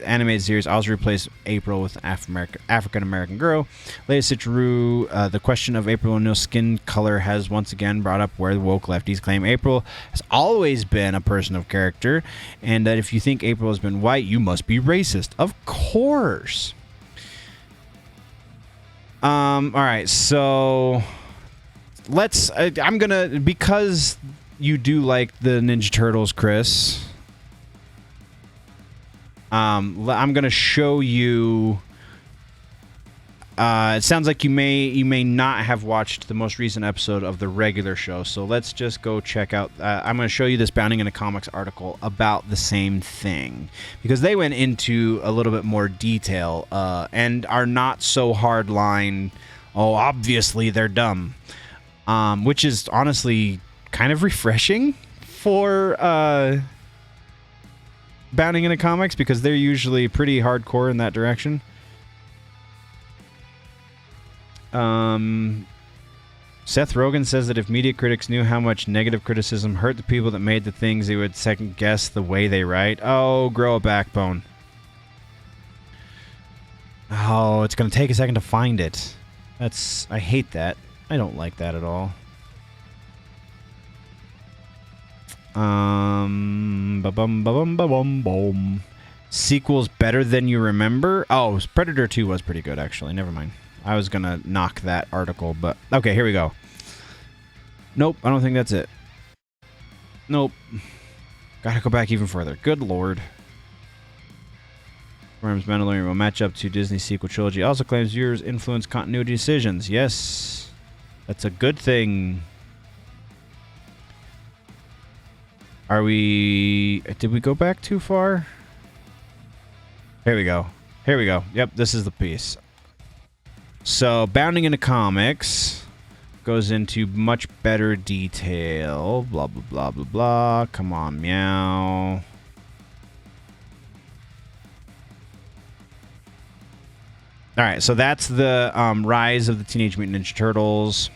S1: animated series also replaced April with African-American girl. Latest Citrue, the question of April O'Neil's skin color has once again brought up where the woke lefties claim April has always been a person of character, and that if you think April has been white, you must be racist. Of course. All right, so I'm gonna, because you do like the Ninja Turtles, Chris, I'm gonna show you. It sounds like you may not have watched the most recent episode of the regular show, so let's just go check out. I'm going to show you this Bounding into Comics article about the same thing, because they went into a little bit more detail and are not so hardline. Oh, obviously they're dumb, which is honestly kind of refreshing for Bounding into Comics, because they're usually pretty hardcore in that direction. Seth Rogen says that if media critics knew how much negative criticism hurt the people that made the things, they would second guess the way they write. Oh, grow a backbone. Oh, it's going to take a second to find it. I hate that. I don't like that at all. Ba-bum, ba-bum, ba-bum, boom. Sequel's better than you remember? Oh, Predator 2 was pretty good, actually. Never mind. I was going to knock that article, but... Okay, here we go. Nope, I don't think that's it. Nope. Gotta go back even further. Good lord. Worm's Mandalorian will match up to Disney's sequel trilogy. Also claims viewers influence continuity decisions. Yes. That's a good thing. Are we... Did we go back too far? Here we go. Here we go. Yep, this is the piece. So, bounding into comics goes into much better detail. Blah, blah, blah, blah, blah. Come on, meow. All right, so that's the rise of the Teenage Mutant Ninja Turtles.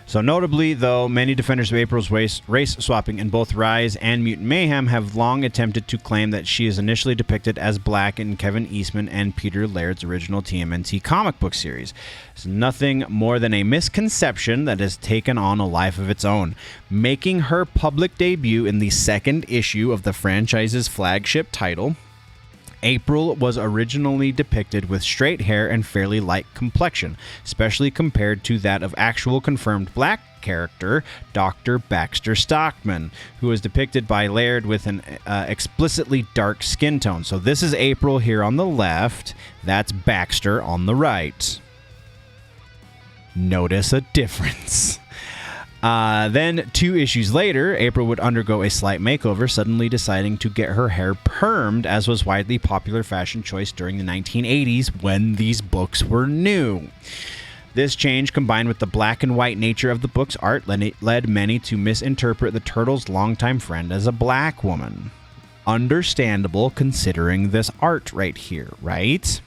S1: So notably, though, many defenders of April's race swapping in both Rise and Mutant Mayhem have long attempted to claim that she is initially depicted as black in Kevin Eastman and Peter Laird's original TMNT comic book series. It's nothing more than a misconception that has taken on a life of its own, making her public debut in the second issue of the franchise's flagship title. April was originally depicted with straight hair and fairly light complexion, especially compared to that of actual confirmed black character Dr. Baxter Stockman, who was depicted by Laird with an explicitly dark skin tone. So this is April here on the left, that's Baxter on the right. Notice a difference. Then 2 issues later, April would undergo a slight makeover, suddenly deciding to get her hair permed, as was widely popular fashion choice during the 1980s when these books were new. This change, combined with the black and white nature of the book's art, led many to misinterpret the Turtles' longtime friend as a black woman. Understandable considering this art right here, right?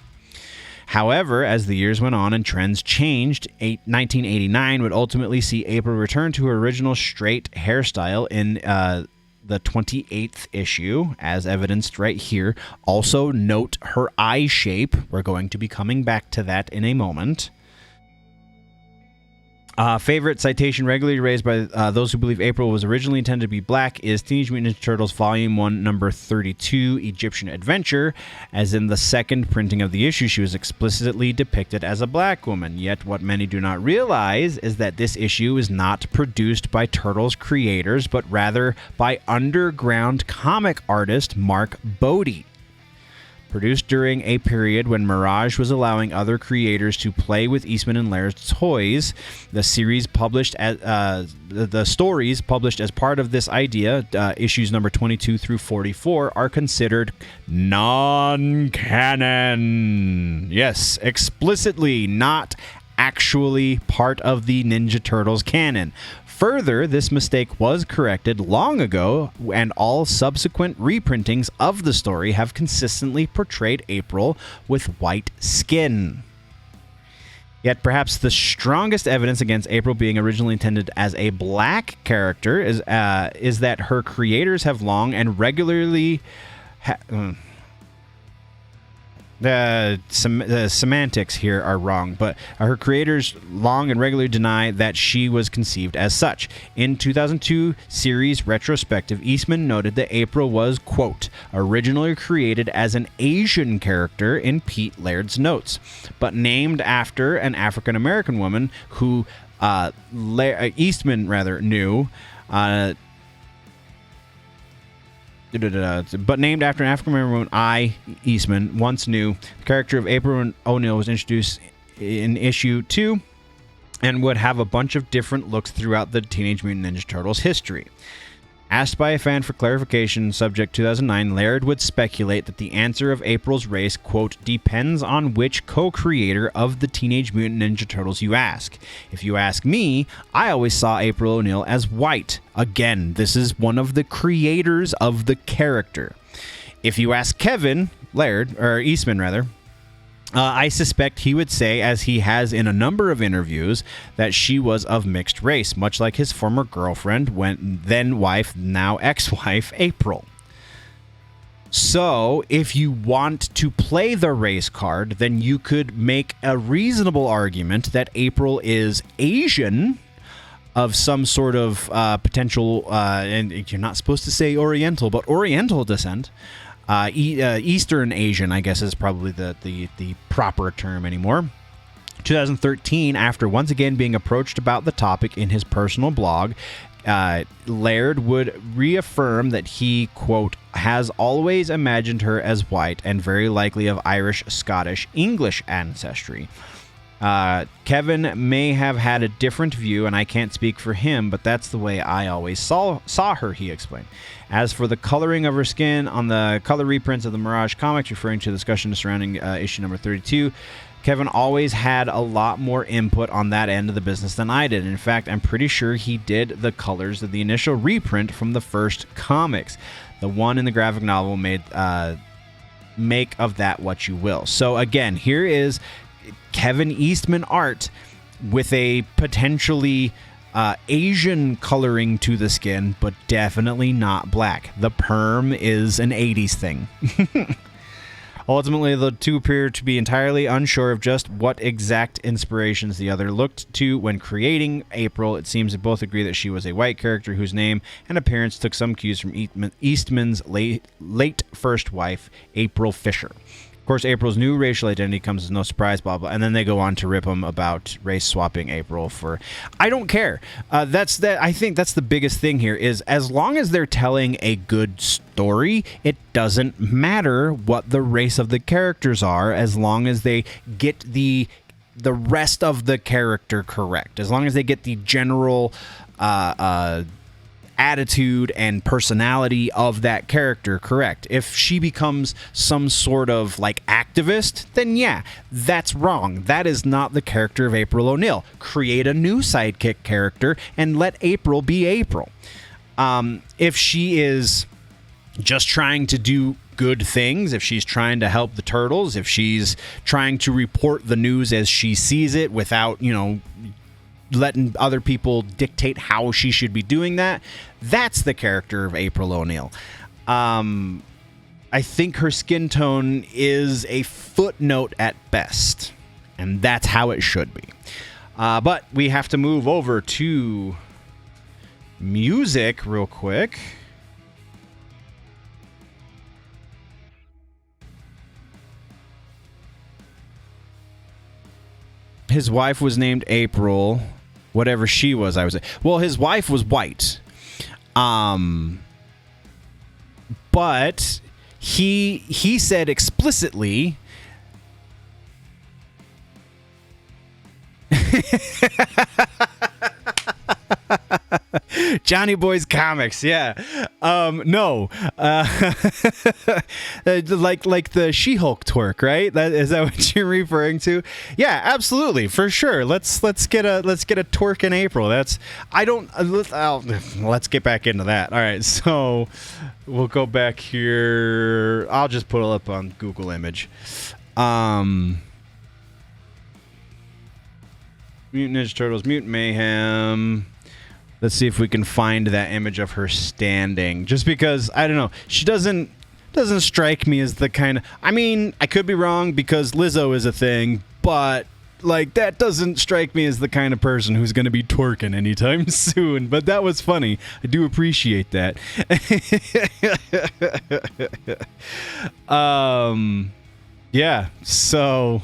S1: However, as the years went on and trends changed, 1989 would ultimately see April return to her original straight hairstyle in the 28th issue, as evidenced right here. Also, note her eye shape. We're going to be coming back to that in a moment. Favorite citation regularly raised by those who believe April was originally intended to be black is Teenage Mutant Ninja Turtles Volume 1, Number 32, Egyptian Adventure. As in the second printing of the issue, she was explicitly depicted as a black woman. Yet what many do not realize is that this issue is not produced by Turtles creators, but rather by underground comic artist Mark Bodie. Produced during a period when Mirage was allowing other creators to play with Eastman and Laird's toys, the series published as the stories published as part of this idea, issues number 22 through 44, are considered non-canon. Yes, explicitly not actually part of the Ninja Turtles canon. Further, this mistake was corrected long ago, and all subsequent reprintings of the story have consistently portrayed April with white skin. Yet perhaps the strongest evidence against April being originally intended as a black character is that her creators have long and regularly... The semantics here are wrong, but her creators long and regularly deny that she was conceived as such. In 2002 series retrospective, Eastman noted that April was, quote, originally created as an Asian character in Pete Laird's notes, but named after an African-American woman who Eastman knew. But named after an African-American woman, Eastman, once knew. The character of April O'Neil was introduced in issue 2 and would have a bunch of different looks throughout the Teenage Mutant Ninja Turtles history. Asked by a fan for clarification, subject 2009, Laird would speculate that the answer of April's race, quote, depends on which co-creator of the Teenage Mutant Ninja Turtles you ask. If you ask me, I always saw April O'Neil as white. Again, this is one of the creators of the character. If you ask Kevin, Eastman, I suspect he would say, as he has in a number of interviews, that she was of mixed race, much like his former girlfriend, then wife, now ex-wife, April. So, if you want to play the race card, then you could make a reasonable argument that April is Asian, of some sort of potential, and you're not supposed to say Oriental, but Oriental descent. Eastern Asian, I guess, is probably the proper term anymore. 2013, after once again being approached about the topic in his personal blog, Laird would reaffirm that he, quote, has always imagined her as white and very likely of Irish, Scottish, English ancestry. Kevin may have had a different view, and I can't speak for him, but that's the way I always saw her, he explained. As for the coloring of her skin on the color reprints of the Mirage comics, referring to the discussion surrounding issue number 32, Kevin always had a lot more input on that end of the business than I did. In fact, I'm pretty sure he did the colors of the initial reprint from the first comics. The one in the graphic novel made make of that what you will. So again, here is Kevin Eastman art with a potentially Asian coloring to the skin, but definitely not black. The perm is an 80s thing. Ultimately, the two appear to be entirely unsure of just what exact inspirations the other looked to when creating April. It seems that both agree that she was a white character whose name and appearance took some cues from Eastman's late first wife, April Fisher. Of course, April's new racial identity comes as no surprise, blah, blah. And then they go on to rip him about race swapping April for... I don't care. I think that's the biggest thing here is as long as they're telling a good story, it doesn't matter what the race of the characters are as long as they get the rest of the character correct. As long as they get the general... attitude and personality of that character correct. If she becomes some sort of like activist, then yeah, that's wrong. That is not the character of April O'Neil. Create a new sidekick character and let April be April. If she is just trying to do good things, if she's trying to help the Turtles, if she's trying to report the news as she sees it without, letting other people dictate how she should be doing that, that's the character of April O'Neil. I think her skin tone is a footnote at best, and that's how it should be. But we have to move over to music real quick. His wife was named April. Whatever she was, I was... Well, his wife was white. But he said explicitly... Johnny Boy's Comics, yeah. No. Like the She-Hulk twerk, right? Is that what you're referring to? Yeah, absolutely, for sure. Let's get a twerk in April. Let's get back into that. All right, so we'll go back here. I'll just put it up on Google Image. Mutant Ninja Turtles, Mutant Mayhem. Let's see if we can find that image of her standing. Just because, I don't know, she doesn't strike me as the kind of... I mean, I could be wrong because Lizzo is a thing, but, like, that doesn't strike me as the kind of person who's going to be twerking anytime soon. But that was funny. I do appreciate that. Yeah, so...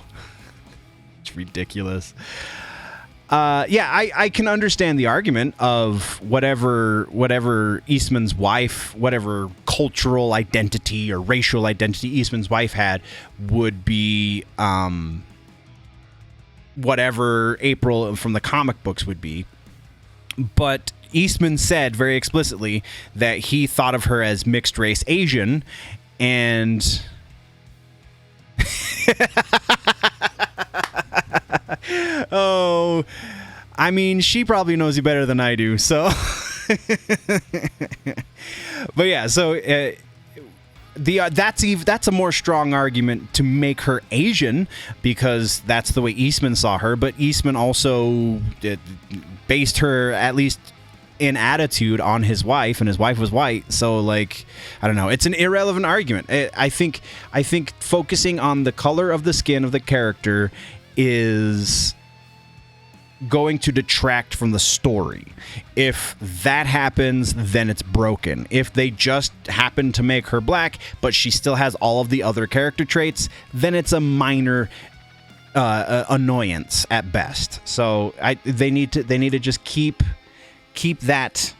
S1: It's ridiculous. I can understand the argument of whatever Eastman's wife, whatever cultural identity or racial identity Eastman's wife had would be whatever April from the comic books would be. But Eastman said very explicitly that he thought of her as mixed race Asian, and... Oh, I mean, she probably knows you better than I do, so... But yeah, so that's a more strong argument to make her Asian, because that's the way Eastman saw her, but Eastman also based her, at least in attitude, on his wife, and his wife was white, so, like, I don't know, it's an irrelevant argument. I think focusing on the color of the skin of the character is going to detract from the story. If that happens, then it's broken. If they just happen to make her black, but she still has all of the other character traits, then it's a minor annoyance at best. So they need to just keep that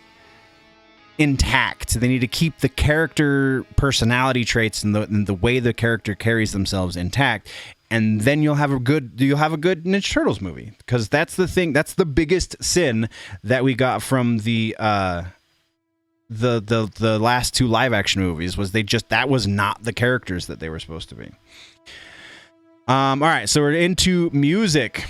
S1: intact. They need to keep the character personality traits and the way the character carries themselves intact, and then you'll have a good Ninja Turtles movie. Because that's the thing. That's the biggest sin that we got from the last two live action movies, was that was not the characters that they were supposed to be. All right, so we're into music.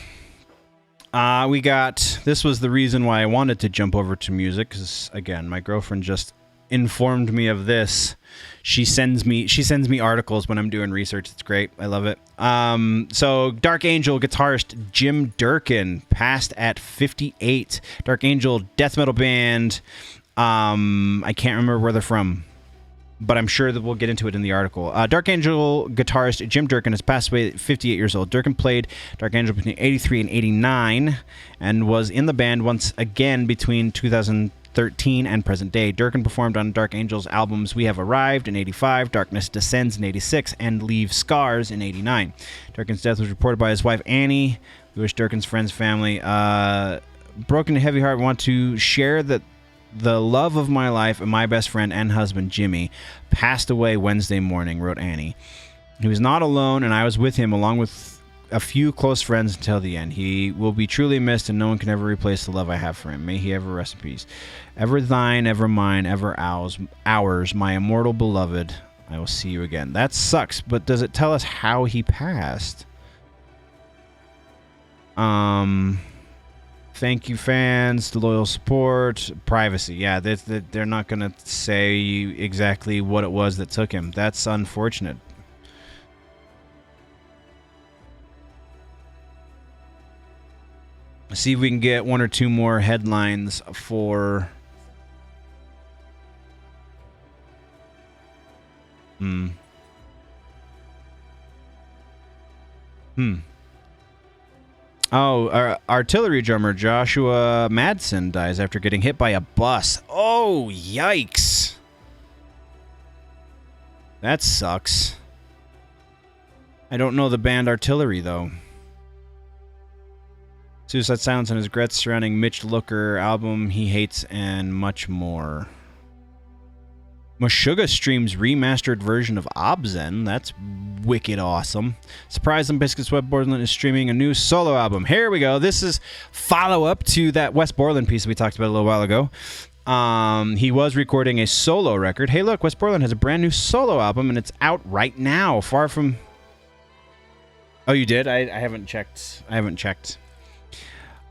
S1: This was the reason why I wanted to jump over to music, because again, my girlfriend just informed me of this. She sends me articles when I'm doing research. It's great. I love it. So Dark Angel guitarist Jim Durkin passed at 58. Dark Angel death metal band. I can't remember where they're from, but I'm sure that we'll get into it in the article. Dark Angel guitarist Jim Durkin has passed away at 58 years old. Durkin played Dark Angel between 83 and 89 and was in the band once again between 2013 and present day. Durkin performed on Dark Angel's albums We Have Arrived in 85, Darkness Descends in 86, and Leave Scars in 89. Durkin's death was reported by his wife Annie. We wish Durkin's friends, family, broken and heavy heart, want to share that the love of my life and my best friend and husband, Jimmy, passed away Wednesday morning, wrote Annie. He was not alone, and I was with him along with a few close friends until the end. He will be truly missed, and no one can ever replace the love I have for him. May he ever rest in peace. Ever thine, ever mine, ever ours, my immortal beloved. I will see you again. That sucks, but does it tell us how he passed? Thank you, fans, the loyal support, privacy. Yeah, they're not going to say exactly what it was that took him. That's unfortunate. Let's see if we can get one or two more headlines for... Oh, our artillery drummer Joshua Madsen dies after getting hit by a bus. Oh, yikes. That sucks. I don't know the band Artillery, though. Suicide Silence and his regrets surrounding Mitch Looker album he hates, and much more. Meshuggah streams remastered version of Obzen. That's wicked awesome. Surprise! Limp Bizkit's Wes Borland is streaming a new solo album. Here we go. This is follow-up to that Wes Borland piece we talked about a little while ago. He was recording a solo record. Hey, look, Wes Borland has a brand new solo album, and it's out right now. Far from... Oh, you did? I haven't checked.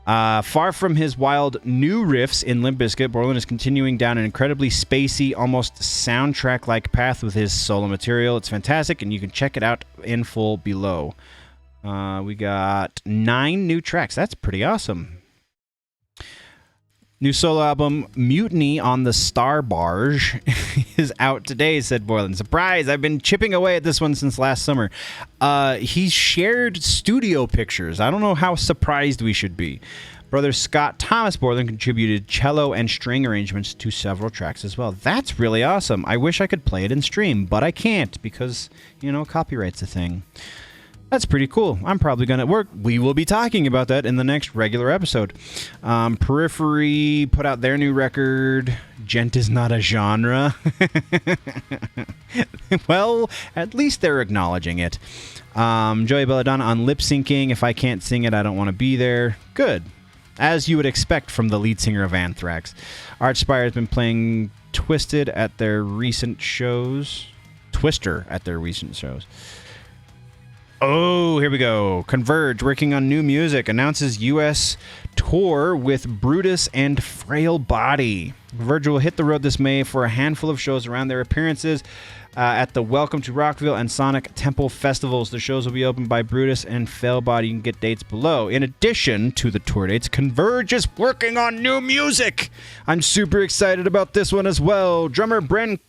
S1: Far from his wild new riffs in Limp Bizkit, Borland is continuing down an incredibly spacey, almost soundtrack-like path with his solo material. It's fantastic, and you can check it out in full below. We got 9 new tracks. That's pretty awesome. New solo album, Mutiny on the Star Barge, is out today, said Borland. Surprise! I've been chipping away at this one since last summer. He shared studio pictures. I don't know how surprised we should be. Brother Scott Thomas Borland contributed cello and string arrangements to several tracks as well. That's really awesome. I wish I could play it in stream, but I can't because, you know, copyright's a thing. That's pretty cool. I'm probably going to work. We will be talking about that in the next regular episode. Periphery put out their new record, Gent is Not a Genre. Well, at least they're acknowledging it. Joey Belladonna on lip syncing. If I can't sing it, I don't want to be there. Good. As you would expect from the lead singer of Anthrax. Archspire has been playing Twister at their recent shows. Oh, here we go. Converge, working on new music, announces U.S. tour with Brutus and Frail Body. Converge will hit the road this May for a handful of shows around their appearances at the Welcome to Rockville and Sonic Temple festivals. The shows will be opened by Brutus and Frail Body. You can get dates below. In addition to the tour dates, Converge is working on new music. I'm super excited about this one as well. Drummer Ben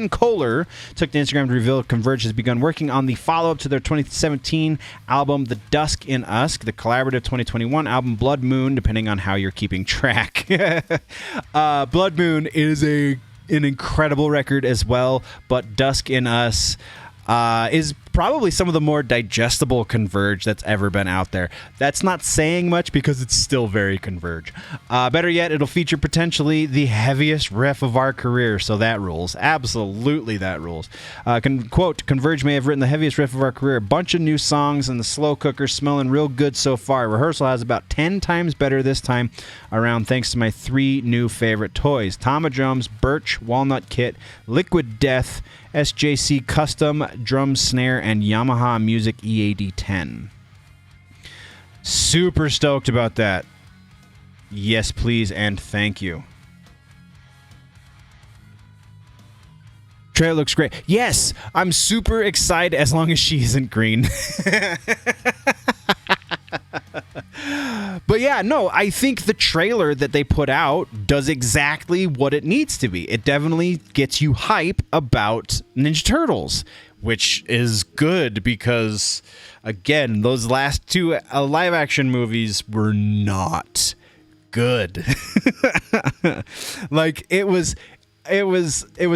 S1: Kohler took to Instagram to reveal Converge has begun working on the follow-up to their 2017 album, The Dusk in Us, the collaborative 2021 album, Blood Moon, Moon, depending on how you're keeping track. Blood Moon is an incredible record as well, but Dusk in Us is probably some of the more digestible Converge that's ever been out there. That's not saying much because it's still very Converge. Better yet, it'll feature potentially the heaviest riff of our career, so that rules. Absolutely, that rules. Quote, Converge may have written the heaviest riff of our career. A bunch of new songs, and the slow cooker's smelling real good so far. Rehearsal has about 10 times better this time around thanks to my 3 new favorite toys. Tama Drums, Birch, Walnut Kit, Liquid Death, SJC Custom, Drum Snare, and Yamaha Music EAD10. Super stoked about that. Yes, please, and thank you. Trailer looks great. Yes, I'm super excited as long as she isn't green. But yeah, no, I think the trailer that they put out does exactly what it needs to be. It definitely gets you hype about Ninja Turtles, which is good because, again, those last 2 live-action movies were not good. Like, it was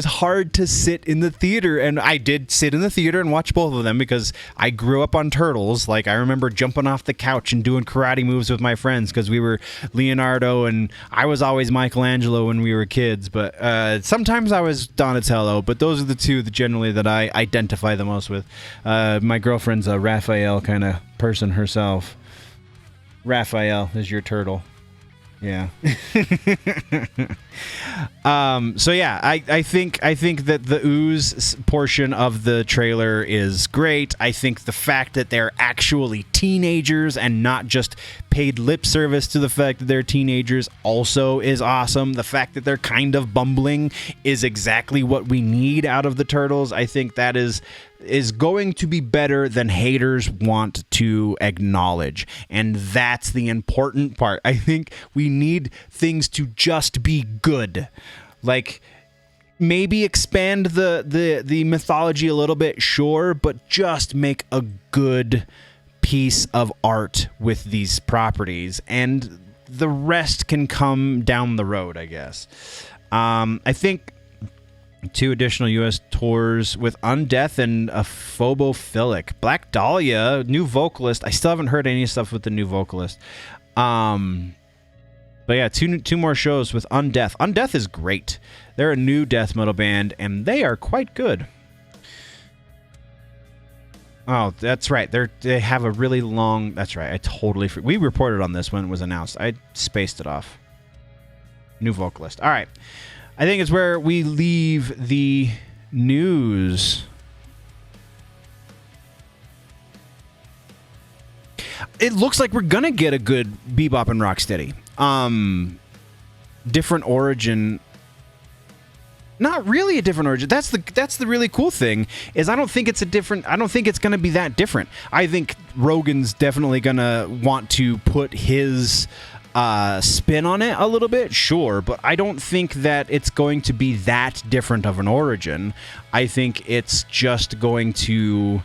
S1: hard to sit in the theater, and I did sit in the theater and watch both of them because I grew up on Turtles. Like, I remember jumping off the couch and doing karate moves with my friends because we were Leonardo, and I was always Michelangelo when we were kids, but sometimes I was Donatello, but those are the 2 that generally that I identify the most with. My girlfriend's a Raphael kind of person herself. Raphael is your turtle. Yeah. So yeah, I think that the ooze portion of the trailer is great. I think the fact that they're actually teenagers and not just paid lip service to the fact that they're teenagers also is awesome. The fact that they're kind of bumbling is exactly what we need out of the Turtles. I think that is going to be better than haters want to acknowledge. And that's the important part. I think we need things to just be good. Like, maybe expand the mythology a little bit, sure, but just make a good piece of art with these properties. And the rest can come down the road, I guess. I think 2 additional U.S. tours with Undeath and a Phobophilic. Black Dahlia, new vocalist. I still haven't heard any stuff with the new vocalist. But yeah, two more shows with Undeath. Undeath is great. They're a new death metal band, and they are quite good. Oh, that's right. They have a really long... That's right. I totally... We reported on this when it was announced. I spaced it off. New vocalist. All right. I think it's where we leave the news. It looks like we're gonna get a good Bebop and Rocksteady. Different origin. Not really a different origin. That's the really cool thing is I don't think it's gonna be that different. I think Rogan's definitely gonna want to put his spin on it a little bit, sure, but I don't think that it's going to be that different of an origin. I think it's just going to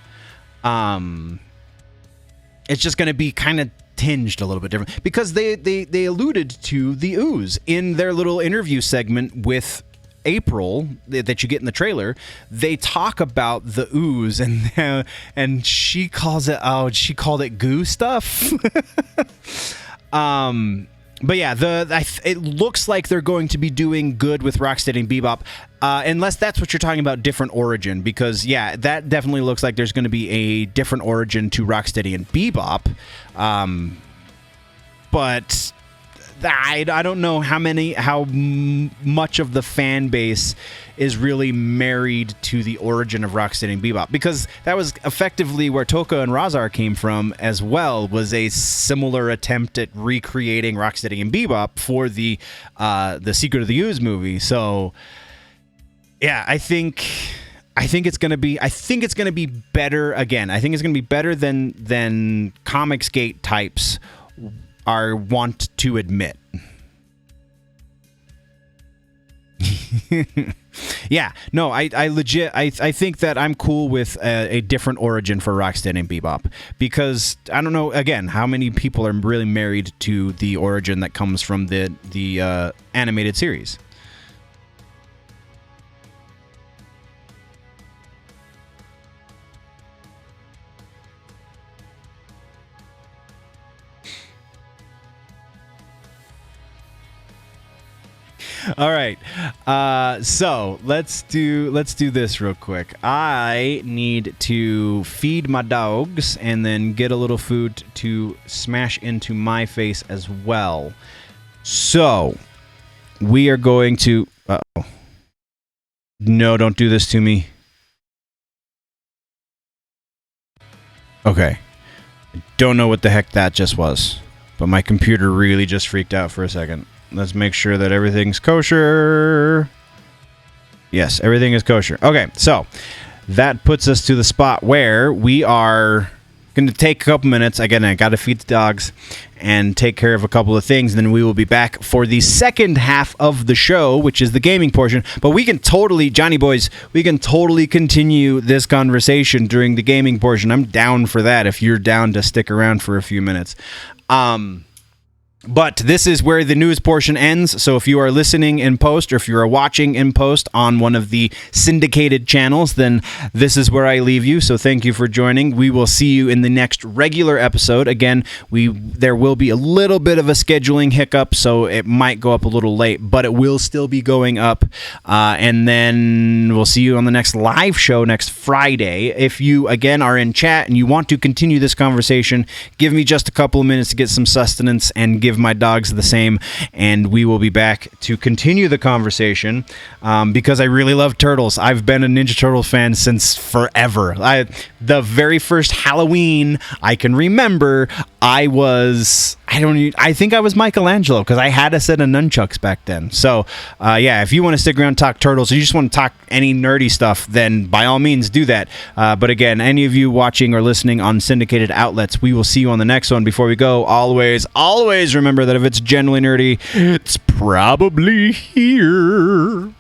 S1: be kind of tinged a little bit different because they alluded to the ooze in their little interview segment with April that you get in the trailer. They talk about the ooze and she called it goo stuff. But yeah, it looks like they're going to be doing good with Rocksteady and Bebop, unless that's what you're talking about, different origin, because yeah, that definitely looks like there's going to be a different origin to Rocksteady and Bebop. But I don't know how much of the fan base is really married to the origin of Rocksteady and Bebop, because that was effectively where Toka and Razar came from as well, was a similar attempt at recreating Rocksteady and Bebop for the Secret of the Ooze movie. So yeah, I think it's gonna be better again. I think it's gonna be better than Comicsgate types want to admit. Yeah, no, I legit, I think that I'm cool with a different origin for Rocksteady and Bebop, because I don't know, again, how many people are really married to the origin that comes from the animated series. All right, so let's do this real quick. I need to feed my dogs and then get a little food to smash into my face as well. So we are going to. Uh-oh. No, don't do this to me. Okay, I don't know what the heck that just was, but my computer really just freaked out for a second. Let's make sure that everything's kosher. Yes, everything is kosher. Okay, so that puts us to the spot where we are going to take a couple minutes. Again, I got to feed the dogs and take care of a couple of things. Then we will be back for the second half of the show, which is the gaming portion. But we can totally, Johnny Boys, we can totally continue this conversation during the gaming portion. I'm down for that if you're down to stick around for a few minutes. But this is where the news portion ends. So if you are listening in post, or if you are watching in post on one of the syndicated channels, then this is where I leave you. So thank you for joining. We will see you in the next regular episode. Again, there will be a little bit of a scheduling hiccup, so it might go up a little late, but it will still be going up. And then we'll see you on the next live show next Friday. If you, again, are in chat and you want to continue this conversation, give me just a couple of minutes to get some sustenance and give my dogs the same, and we will be back to continue the conversation, because I really love turtles. I've been a Ninja Turtles fan since forever. The very first Halloween I can remember, I think I was Michelangelo, because I had a set of nunchucks back then. So yeah, if you want to stick around and talk turtles, or you just want to talk any nerdy stuff, then by all means do that. But again, any of you watching or listening on syndicated outlets, we will see you on the next one. Before we go, always remember that if it's genuinely nerdy, it's probably here.